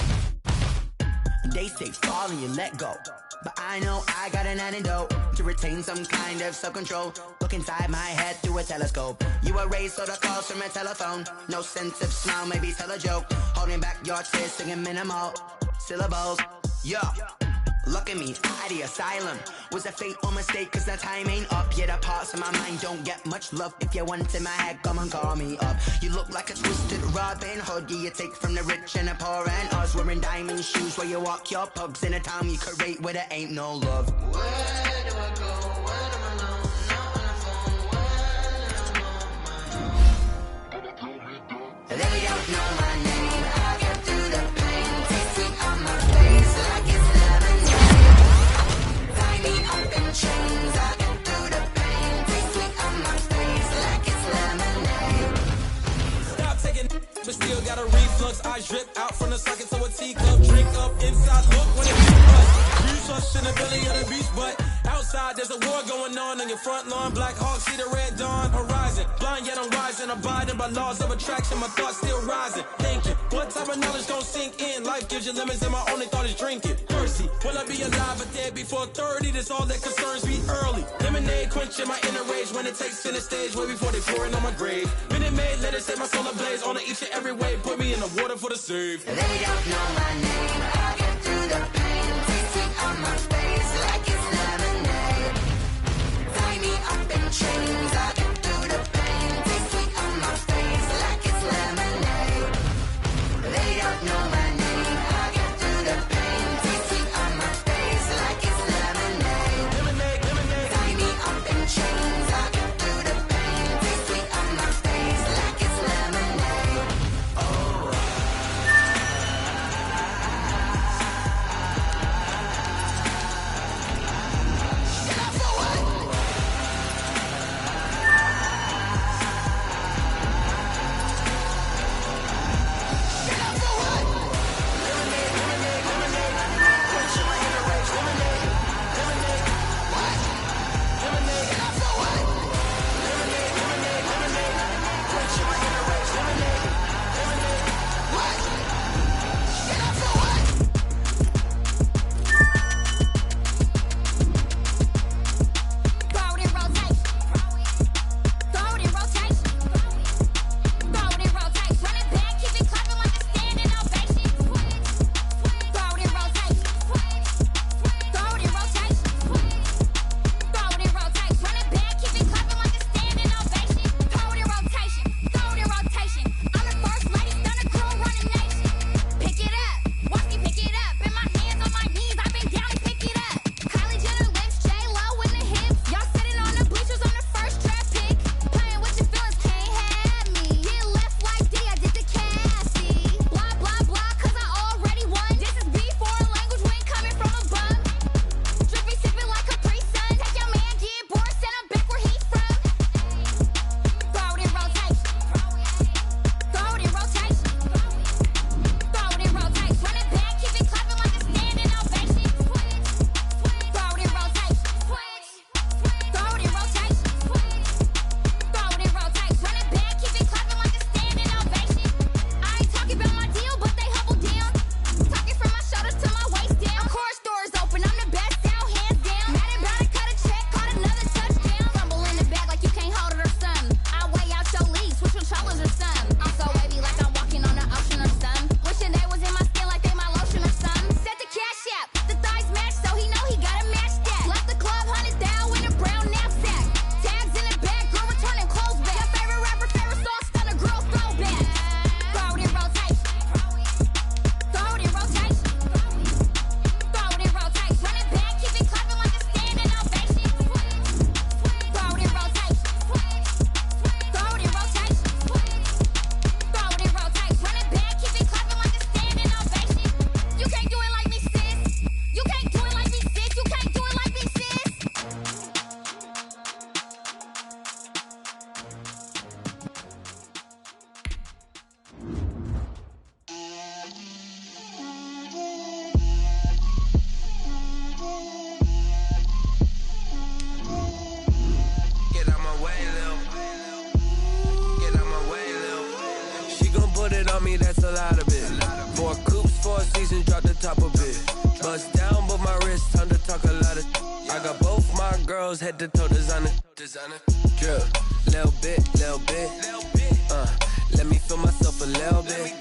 They say fall and you let go, but I know I got an antidote to retain some kind of self-control. Look inside my head through a telescope. You erase all the calls from a telephone. No sense of smile, maybe tell a joke. Holding back your tears, singing minimal syllables. Yeah, look at me, at the asylum. Was a fate or mistake, cause the time ain't up. Yet the parts of my mind don't get much love. If you want in my head, come and call me up. You look like a twisted Robin Hood. You take from the rich and the poor and us. Wearing diamond shoes where you walk your pugs in a town you create where there ain't no love. Where do I go? When I'm alone, not on the phone. When I'm on my... They don't know my name. I get through the pain. Taste sweet on my face like it's lemonade. Tie me up in chains. I get through the pain. Taste sweet on my face like it's lemonade. Stop taking, but still got a reflux. I drip out from the socket to a teacup. Drink up inside, look when it beats us. Use us in the belly of the beach, but outside there's a war going on your front lawn. Black Hawk, see the red dawn horizon. Blind yet I'm rising, abiding by laws of attraction. My thoughts still rising, thinking what type of knowledge don't sink in? Life gives you limits and my only thought is drinking. Mercy, will I be alive or dead before 30? That's all that concerns me early. Lemonade quenching my inner rage when it takes center stage way before they pour it on my grave. Minute Maid, let it set my soul ablaze on each and every way. Put me in the water for the save. They don't know my name. I get through the pain. Taste sweet on my face like it's lemonade. Tie me up in chains. I get through the pain. Taste sweet on my face like it's lemonade. They don't know my name. I get through the pain. Taste sweet on my face like it's lemonade. Lemonade, lemonade. Tie me up in chains. I get through the pain. Taste sweet on my face like it's lemonade. Oh. on me, that's a lot of it. 4 coops, 4 seasons, drop the top of it. Bust down, but my wrist, time to talk a lot of. I got both my girls head to toe designer. Drip, little bit. Let me feel myself a little bit.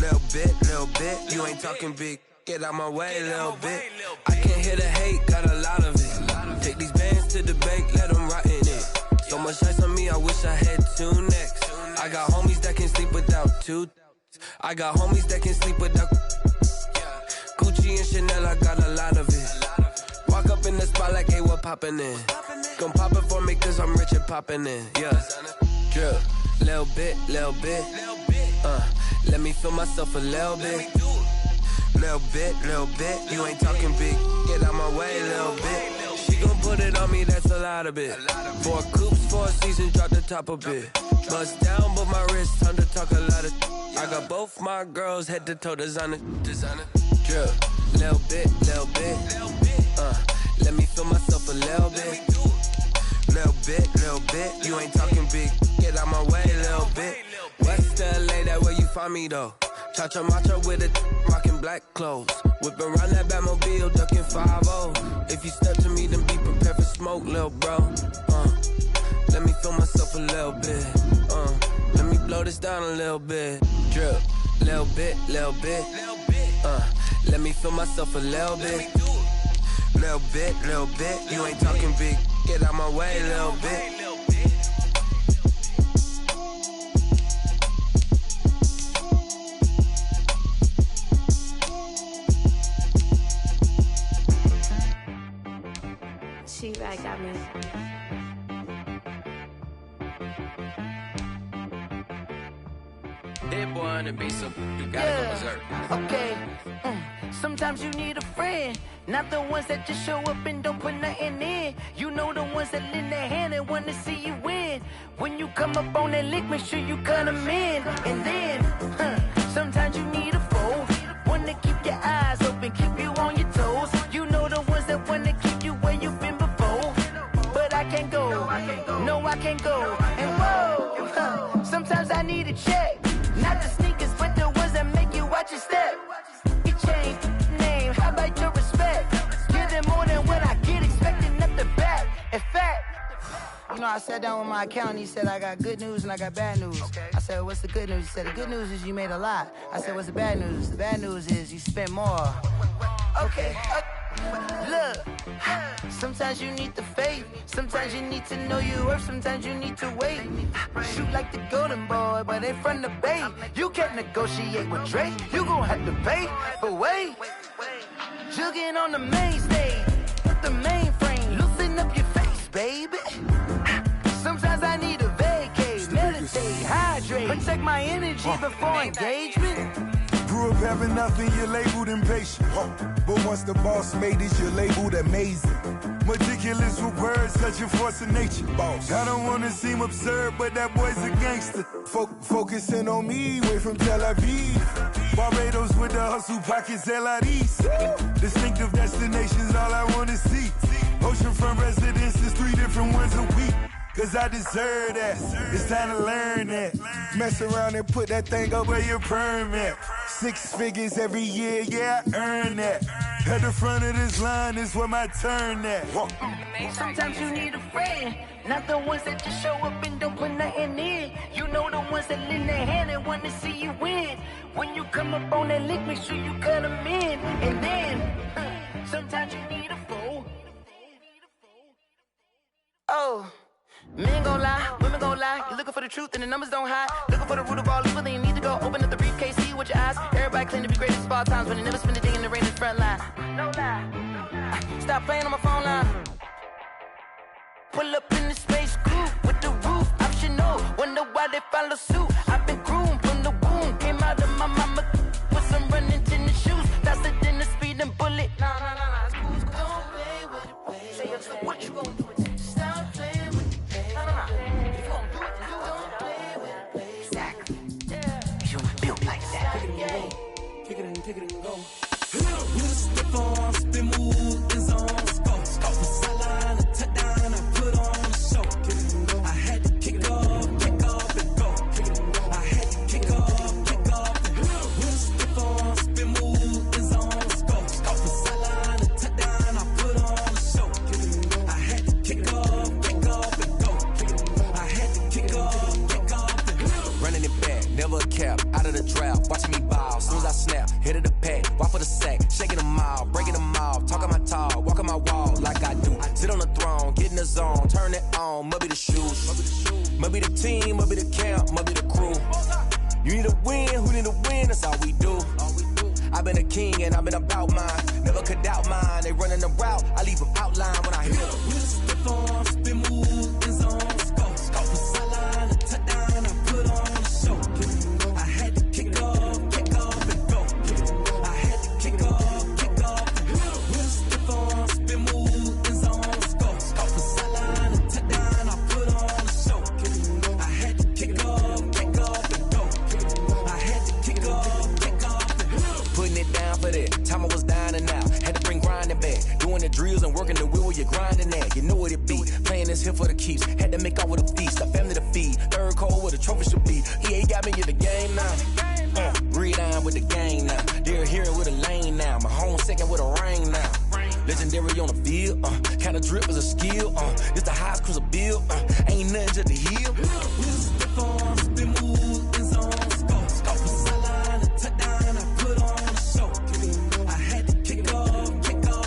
Little bit. You ain't talking big. Get out my way, little bit. I can't hear the hate, got a lot of it. Take these bands to the bank, let them rot in it. So much ice on me, I wish I had 2 necks. I got homies that can sleep without 2. I got homies that can sleep without. Gucci and Chanel, I got a lot of it. Walk up in the spot like, hey, what poppin' in? Gon' pop it for me cause I'm rich and poppin' in. Yeah, drip, little bit. Let me feel myself a little bit. Little bit. You ain't talking big. Get out my way, little bit. She gon' put it on me, that's a lot of it. 4 coops, 4 seasons, drop the top of it. Bust down, but my wrist, time to talk a lot of. I got both my girls head to toe designer. Drip, little bit. Let me feel myself a little bit. Little bit. You ain't talking big. Get out my way, little bit. West LA, that where you find me though. Cha-cha matcha with it, rockin' black clothes. Whip around that Batmobile, ducking 5-0. If you step to me, then be prepared for smoke, lil' bro. Let me feel myself a little bit. Let me blow this down a little bit. Drip, little bit. Let me feel myself a little bit. Little bit. You ain't talking big. Get out my way, little bit. She right got me. That boy on the beat, so you gotta go berserk. Okay. Sometimes you need a friend, not the ones that just show up and don't put nothing in. You know the ones that lend their hand and wanna see you win. When you come up on that lick, make sure you cut them in. And then, sometimes you need a foe, one to keep your eyes open, keep you on your toes. You know the ones that wanna keep you where you've been before. But I can't go, no I can't go. And whoa, sometimes I need a check. Not the sneakers, but the ones that make you watch your step. You change name, how about your respect? Give them more than what I get, expecting up the back. In fact, you know, I sat down with my accountant, he said, I got good news and I got bad news. I said, what's the good news? He said, the good news is you made a lot. I said, what's the bad news? The bad news is you spent more. Okay. Look, sometimes you need the faith, sometimes you need to know your worth, sometimes you need to wait. Shoot like the golden boy, but ain't from the bay. You can't negotiate with Drake, you gon' have to pay. But wait, jugging on the main stage, with the mainframe, loosen up your face, baby. Sometimes I need a vacate, meditate, hydrate, protect my energy before engagement. Grew up having nothing, you're labeled impatient. But once the boss made it, you're labeled amazing. Meticulous with words, such a force of nature. Boss. I don't wanna seem absurd, but that boy's a gangster. Focusing on me, way from Tel Aviv. Barbados with the hustle pockets, LIDs. Distinctive destinations, all I wanna see. Oceanfront residences, 3 different ones a week. Cause I deserve that, it's time to learn that. Mess around and put that thing up where your permit. 6 figures every year, yeah, I earn that. At the front of this line is where my turn at. Sometimes you need a friend, not the ones that just show up and don't put nothing in. You know the ones that lend their hand and want to see you win. When you come up on that lick, make sure you cut them in. And then, sometimes you need a foe. Oh. Men gon' lie, women gon' lie. You're looking for the truth and the numbers don't hide. Looking for the root of all evil, then you need to go open up the briefcase, see with your eyes. Everybody claim to be greatest of all times, but they never spend a day in the rain in the front line. No lie. Stop playing on my phone line. Pull up in the space coupe with the roof optional. Wonder why they follow suit. I've been groomed from the womb. Came out of my mama with some running tennis shoes. Faster than the speeding bullet. Nah. Don't play with it, baby. Say so what you gon' do? Stop playing with it, baby. Nah. If you gon' do it, don't play with it, baby. Exactly. Yeah. You built like that. Kick it and go. Step on, spin move, is on scope. Sideline, a touchdown, I put on the show. I had to kick off and go. running it back, never a cap, out of the drought, watching me ball, soon as I snap, hit of the pack, walk for the sack, shaking them all, breaking them off, talking my talk, walking my wall like I do, sit on the throne, get in the zone, turn it on, must be the shoes, must be the team, must be the camp, must be the crew, you need a win, who need a win, that's all we do. I've been a king and I've been about mine. Never could doubt mine. They running the route. I leave them outline when I hear them. Spin on, spin move, in zone, scope. Scope from sideline to touchdown. I put on a show. I had to kick off and go. I had to kick off and go. Spin on, spin move, in zone, scope. Scope from sideline to touchdown. I put on a show. I had to kick off and go. I had to kick off. Putting it down for that. Time I was dying and out. Had to bring grinding back. Doing the drills and working the wheel where you're grinding at. You know what it be. Playing this here for the keeps. Had to make out with a feast. A family to feed. Third cold where the trophy should be. EA got me in the game now. Breathe on with the game now. They're here with a lane now. My home second with a ring now. Legendary on the field. Kinda drip is a skill. This the highest cruiser bill. Ain't nothing to the hill. Spin on, spin move, in zone, scope. Scope from sideline to touchdown. I put on. I had to kick off and go.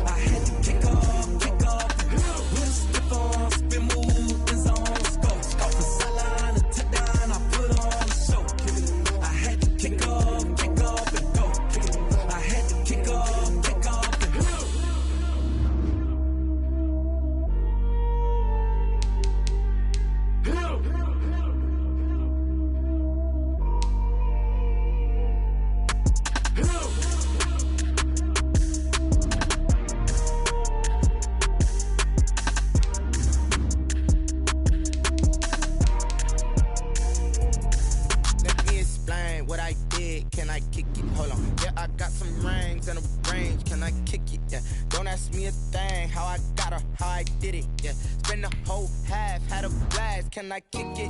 I had to kick off. Spin on, spin move, in zone, scope. Scope from sideline to touchdown. I put on a show. I had to kick off and go. I had to kick off and go. What I did, can I kick it? Hold on, yeah, I got some rings and a range, can I kick it? Yeah, don't ask me a thing, how I got her, how I did it. Yeah, spend the whole half, had a blast, can I kick it?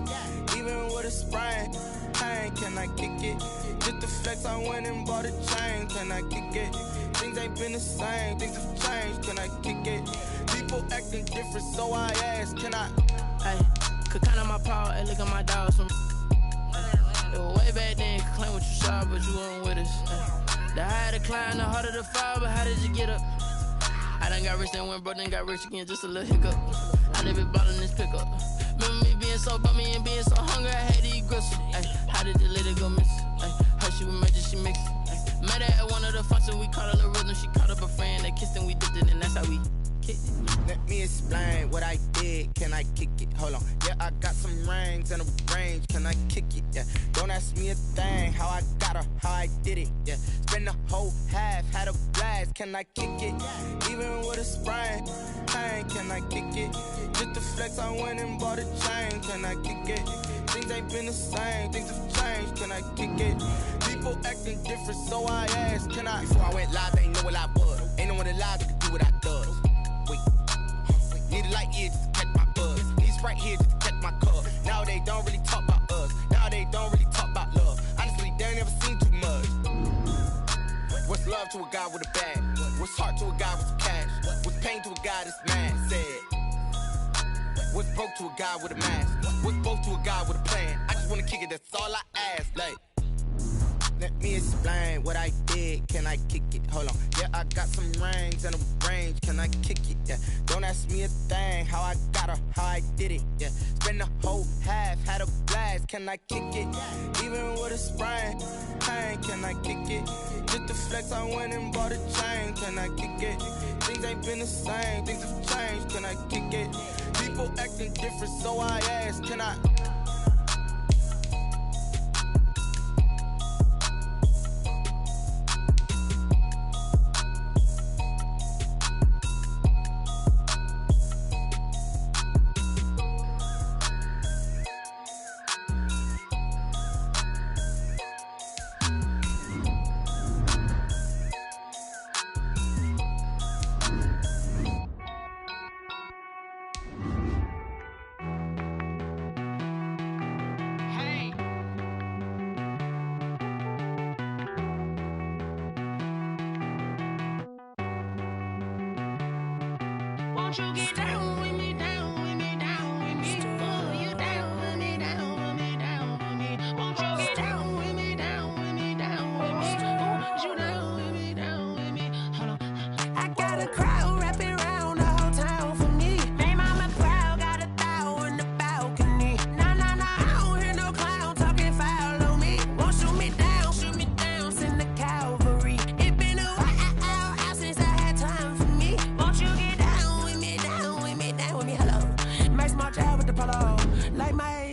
Even with a sprain, pain, can I kick it? Just the flex, I went and bought a chain, can I kick it? Things ain't been the same, things have changed, can I kick it? People acting different, so I ask, can I? Hey, could count on my power, and look at my dogs from. It was way back then, could claim what you saw, but you weren't with us. The higher the climb, the harder the fall, but how did you get up? I done got rich, then went broke, then got rich again, just a little hiccup. I never bought in this pickup. Remember me being so bummy and being so hungry, I had to eat gristle. Ay, how did the lady go miss? Ay, her she was major, she mixed. Met her at one of the functions, we caught her little rhythm, she caught up a friend, they kissed and we dipped it, and that's how we kicked it. Let me explain what I did, can I kick it? Hold on, yeah, I got some rings and a range, can I kick it? Yeah, don't ask me a thing, how I got her, how I did it. Yeah, spend the whole half, had a blast, can I kick it? Even with a sprain, pain, can I kick it? Just the flex, I went and bought a chain, can I kick it? Things ain't been the same, things have changed, can I kick it? People acting different, so I asked, can I? Before I went live, they ain't know what I was. Ain't no one alive that could do what I does. Wait, need a light here just to catch my buzz. Need Sprite here just to catch my cup. Now they don't really talk about us. Now they don't really talk about love. Honestly, they ain't never seen too much. What's love to a guy with a bag? What's heart to a guy with some cash? What's pain to a guy that's mad? Said. What's broke to a guy with a mask? What's broke to a guy with a plan? I just wanna kick it, that's all I ask. Like, let me explain what I did, can I kick it? Hold on, yeah, I got some rings and a range, can I kick it? Yeah, don't ask me a thing, how I got her, how I did it. Yeah, spend the whole half, had a blast, can I kick it? Even with a sprain, pain, can I kick it? Just the flex, I went and bought a chain, can I kick it? Things ain't been the same, things have changed, can I kick it? People acting different, so I ask, can I? Won't you get down with me, down with me, down with me? Oh, you down with me, down with me, down.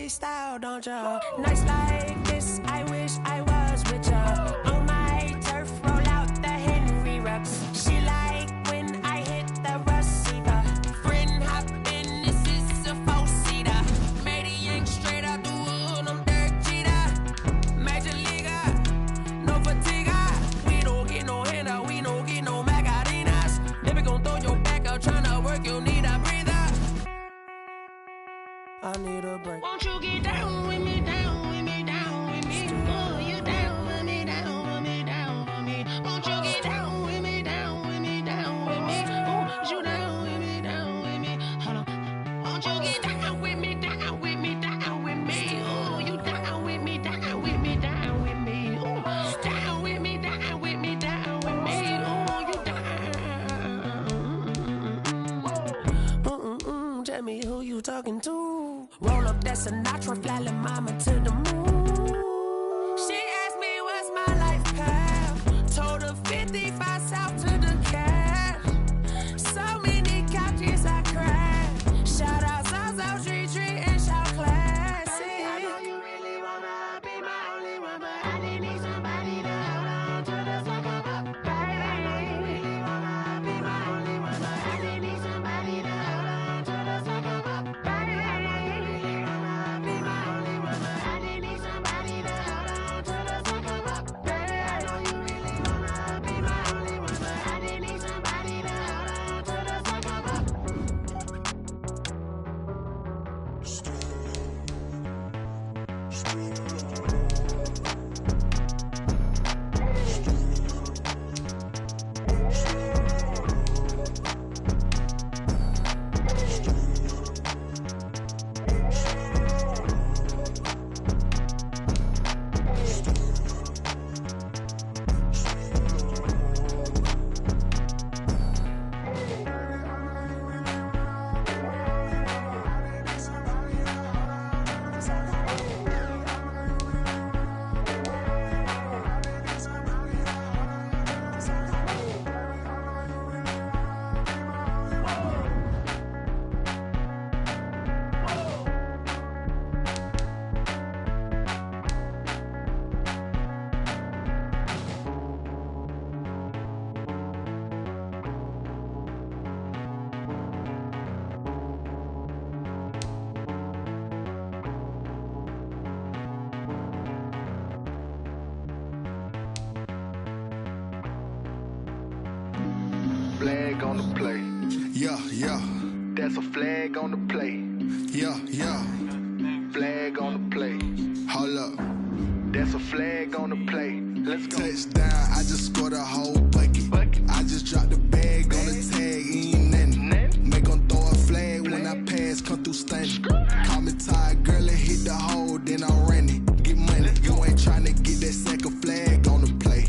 Doggy style, don't ya? Nights like this, I wish I was with ya. On my turf, roll out the Henry rocks. She like when I hit the receiver. Friend hop in, this is a four-seater. Made a yank straight out the wood, I'm Derek Jeter. Major leaguer, no fatigue. We don't get no handout, we don't get no Macarinas. Never gon' throw your back out, tryna work, you need a breather. I need a break. Won't you get down with me, down with me, down with me? Oh, you down with me, down with me, down with me. Won't you get down with me, down with me, down with me? Oh, you down with me, down with me? Hold on. Won't you get down with me, down with me, down with me? Oh, you down with me, down with me, down with me? Oh, down with me, down with me, down with me? Oh, you down. Tell me who you talking to. Roll up that Sinatra, fly la mama to the moon. She asked me what's my life path. Told her 55 south to the cash. So many couches I crashed. Shout out South Street and shout classy. I know you really wanna be my only one, but I didn't need somebody to hold on to the second up. Baby, I know you really wanna be my only one, but I didn't need somebody to hold on to the second up. Baby, I know you really wanna be my only one, but I didn't need somebody to hold on to the second up. Baby, I know you really wanna be my only one, but I didn't need somebody to hold on to the second up. Flag on the play. Yeah, yeah. That's a flag on the play. Yeah, yeah. Flag on the play. Hold up. That's a flag on the play. Let's go. Touchdown, I just scored a whole bucket. I just dropped the bag on the tag, ain't nothing. Make them throw a flag when I pass, come through stunning. Call me tired, girl, and hit the hole, then I'm running. Get money, you ain't tryna get that second flag on the play.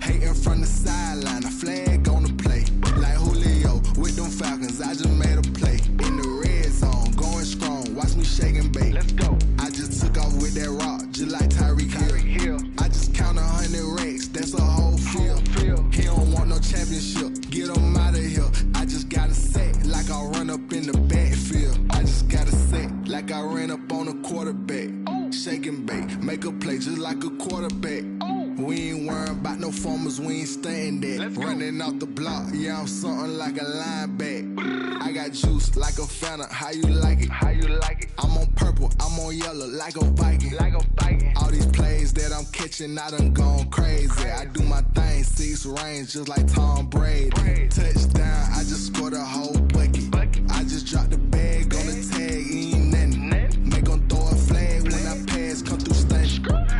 Hating from the sideline, a flag on the play. Like Julio with them Falcons, I just made a play. In the red zone, going strong, watch me shake and bake. Let's go. I just took off with that rock, just like Tyreek Hill. I just count 100 racks, that's a whole field. He don't want no championship, get him out of here. I just gotta say, like I run up in the backfield. I just gotta say, like I ran up on a quarterback. Shake and bake, make a play just like a quarterback. We ain't worrying about no formers, we ain't staying there. Running off the block, yeah, I'm something like a linebacker. I got juice like a Fanta, how you like it? How you like it? I'm on purple, I'm on yellow, like a Viking. Like a Viking. All these plays that I'm catching, I done gone crazy. I do my thing, 6 range, just like Tom Brady. Touchdown, I just scored a whole bucket. I just dropped the bag on the tag, ain't nothing. Make them throw a flag when I pass, come through stunning.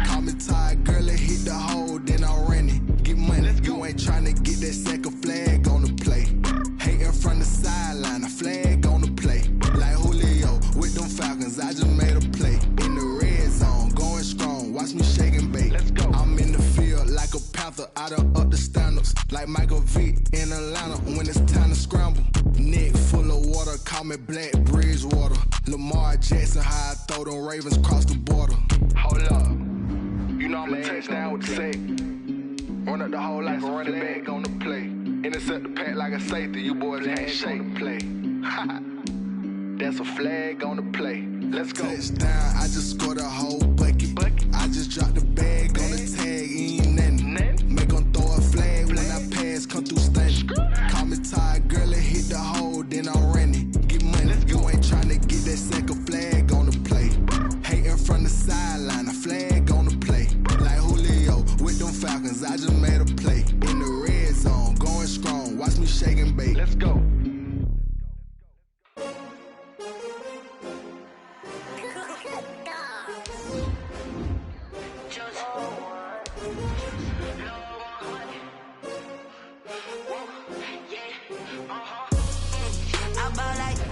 Call me tired, girl, and hit the hole, then I'm running. Get money, you ain't tryna get that second flag on the play. Hating from the sideline, a flag on the play. Like Julio with them Falcons, I just made a play. In the red zone, going strong, watch me shake and bake. Let's go. I'm in the field like a Panther, I done up the standards. Like Michael Vick in Atlanta when it's time to scramble. Neck full of water, call me Black Bridgewater. Lamar Jackson, how I throw them Ravens cross the border. Hold up. You know I'm a touchdown with the sack. Run up the hole like a running back on the play. Intercept the pack like a safety. You boys can't shake the play. That's a flag on the play. Let's go. Touchdown, I just scored a whole bucket. I just dropped the bag on the tag, ain't nothing. Make 'em throw a flag when I pass, come through stunning. Call me tired, girl, and hit the hole, then I'm running. Get money, you ain't tryna get that second flag on the play. Hating from the sideline, a flag on the play. Like Julio with them Falcons, I just made a play. In the red zone, going strong, watch me shake and bake. Let's go.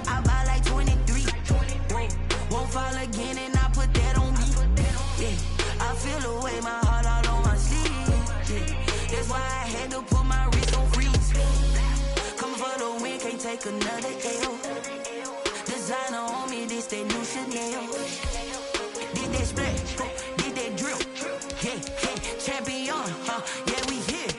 I buy like 23. Won't fall again and I put that on me. Yeah, I feel the way, my heart all on my sleeve. Yeah, that's why I had to put my wrist on freeze. Coming for the win, can't take another L. Designer on me, this that new Chanel. Did that split, did that drill. Yeah, champion, yeah, we here.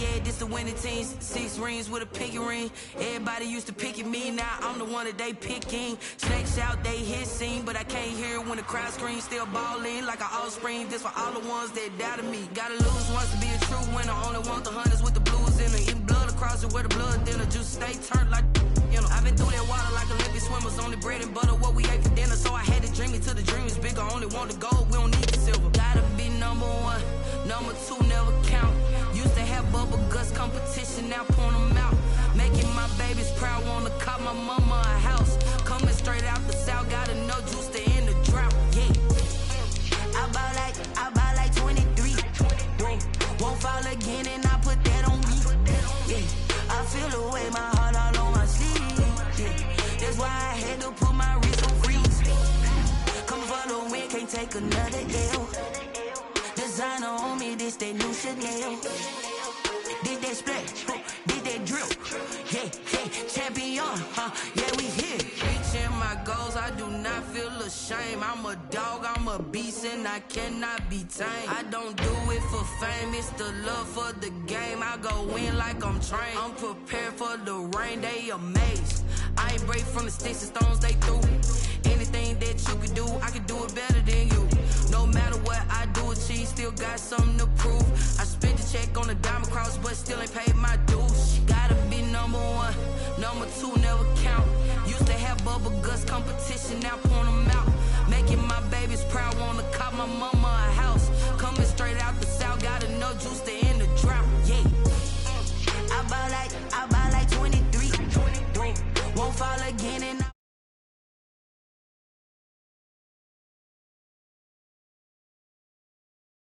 Yeah, this the winning team. 6 rings with a pinky ring. Everybody used to pick at me, now I'm the one that they picking. Snakes out, they hit scene, but I can't hear it when the crowd screams. Still ballin' like an offspring. This for all the ones that doubted me. Gotta lose once to be a true winner. Only want the hunters with the blues in it. Eating blood across it where the blood dinner. Juice stay turned like, you know. I've been through that water like Olympic swimmers. Only bread and butter, what we ate for dinner. So I had to dream it till the dream is bigger. Only want the gold, we don't need the silver. Gotta be number 1, number 2 never count. Used to have bubble guts competition, now point them out. Making my babies proud, wanna cop my mama a house. Coming straight out the south, gotta know juice to end the drought. Yeah, I buy like 23. Won't fall again and I put that on me. Yeah, I feel the way, my heart all on my sleeve. Yeah, that's why I had to put my wrist on freeze. Coming for the win, can't take another L. Designer on me, this that new Chanel. Did that split, did that drill. Yeah, champion, yeah, we here. Reaching my goals, I do not feel ashamed. I'm a dog, I'm a beast, and I cannot be tamed. I don't do it for fame, it's the love for the game. I go in like I'm trained. I'm prepared for the rain, they amazed. I ain't break from the sticks and stones they threw. Anything that you could do, I could do it better than you. No matter what I do, achieve, still got something to prove. I spent the check on the diamond cross, but still ain't paid my dues. Gotta be number 1, number 2 never count. Used to have bubble guts competition, now point them out. Making my babies proud, wanna cop my mama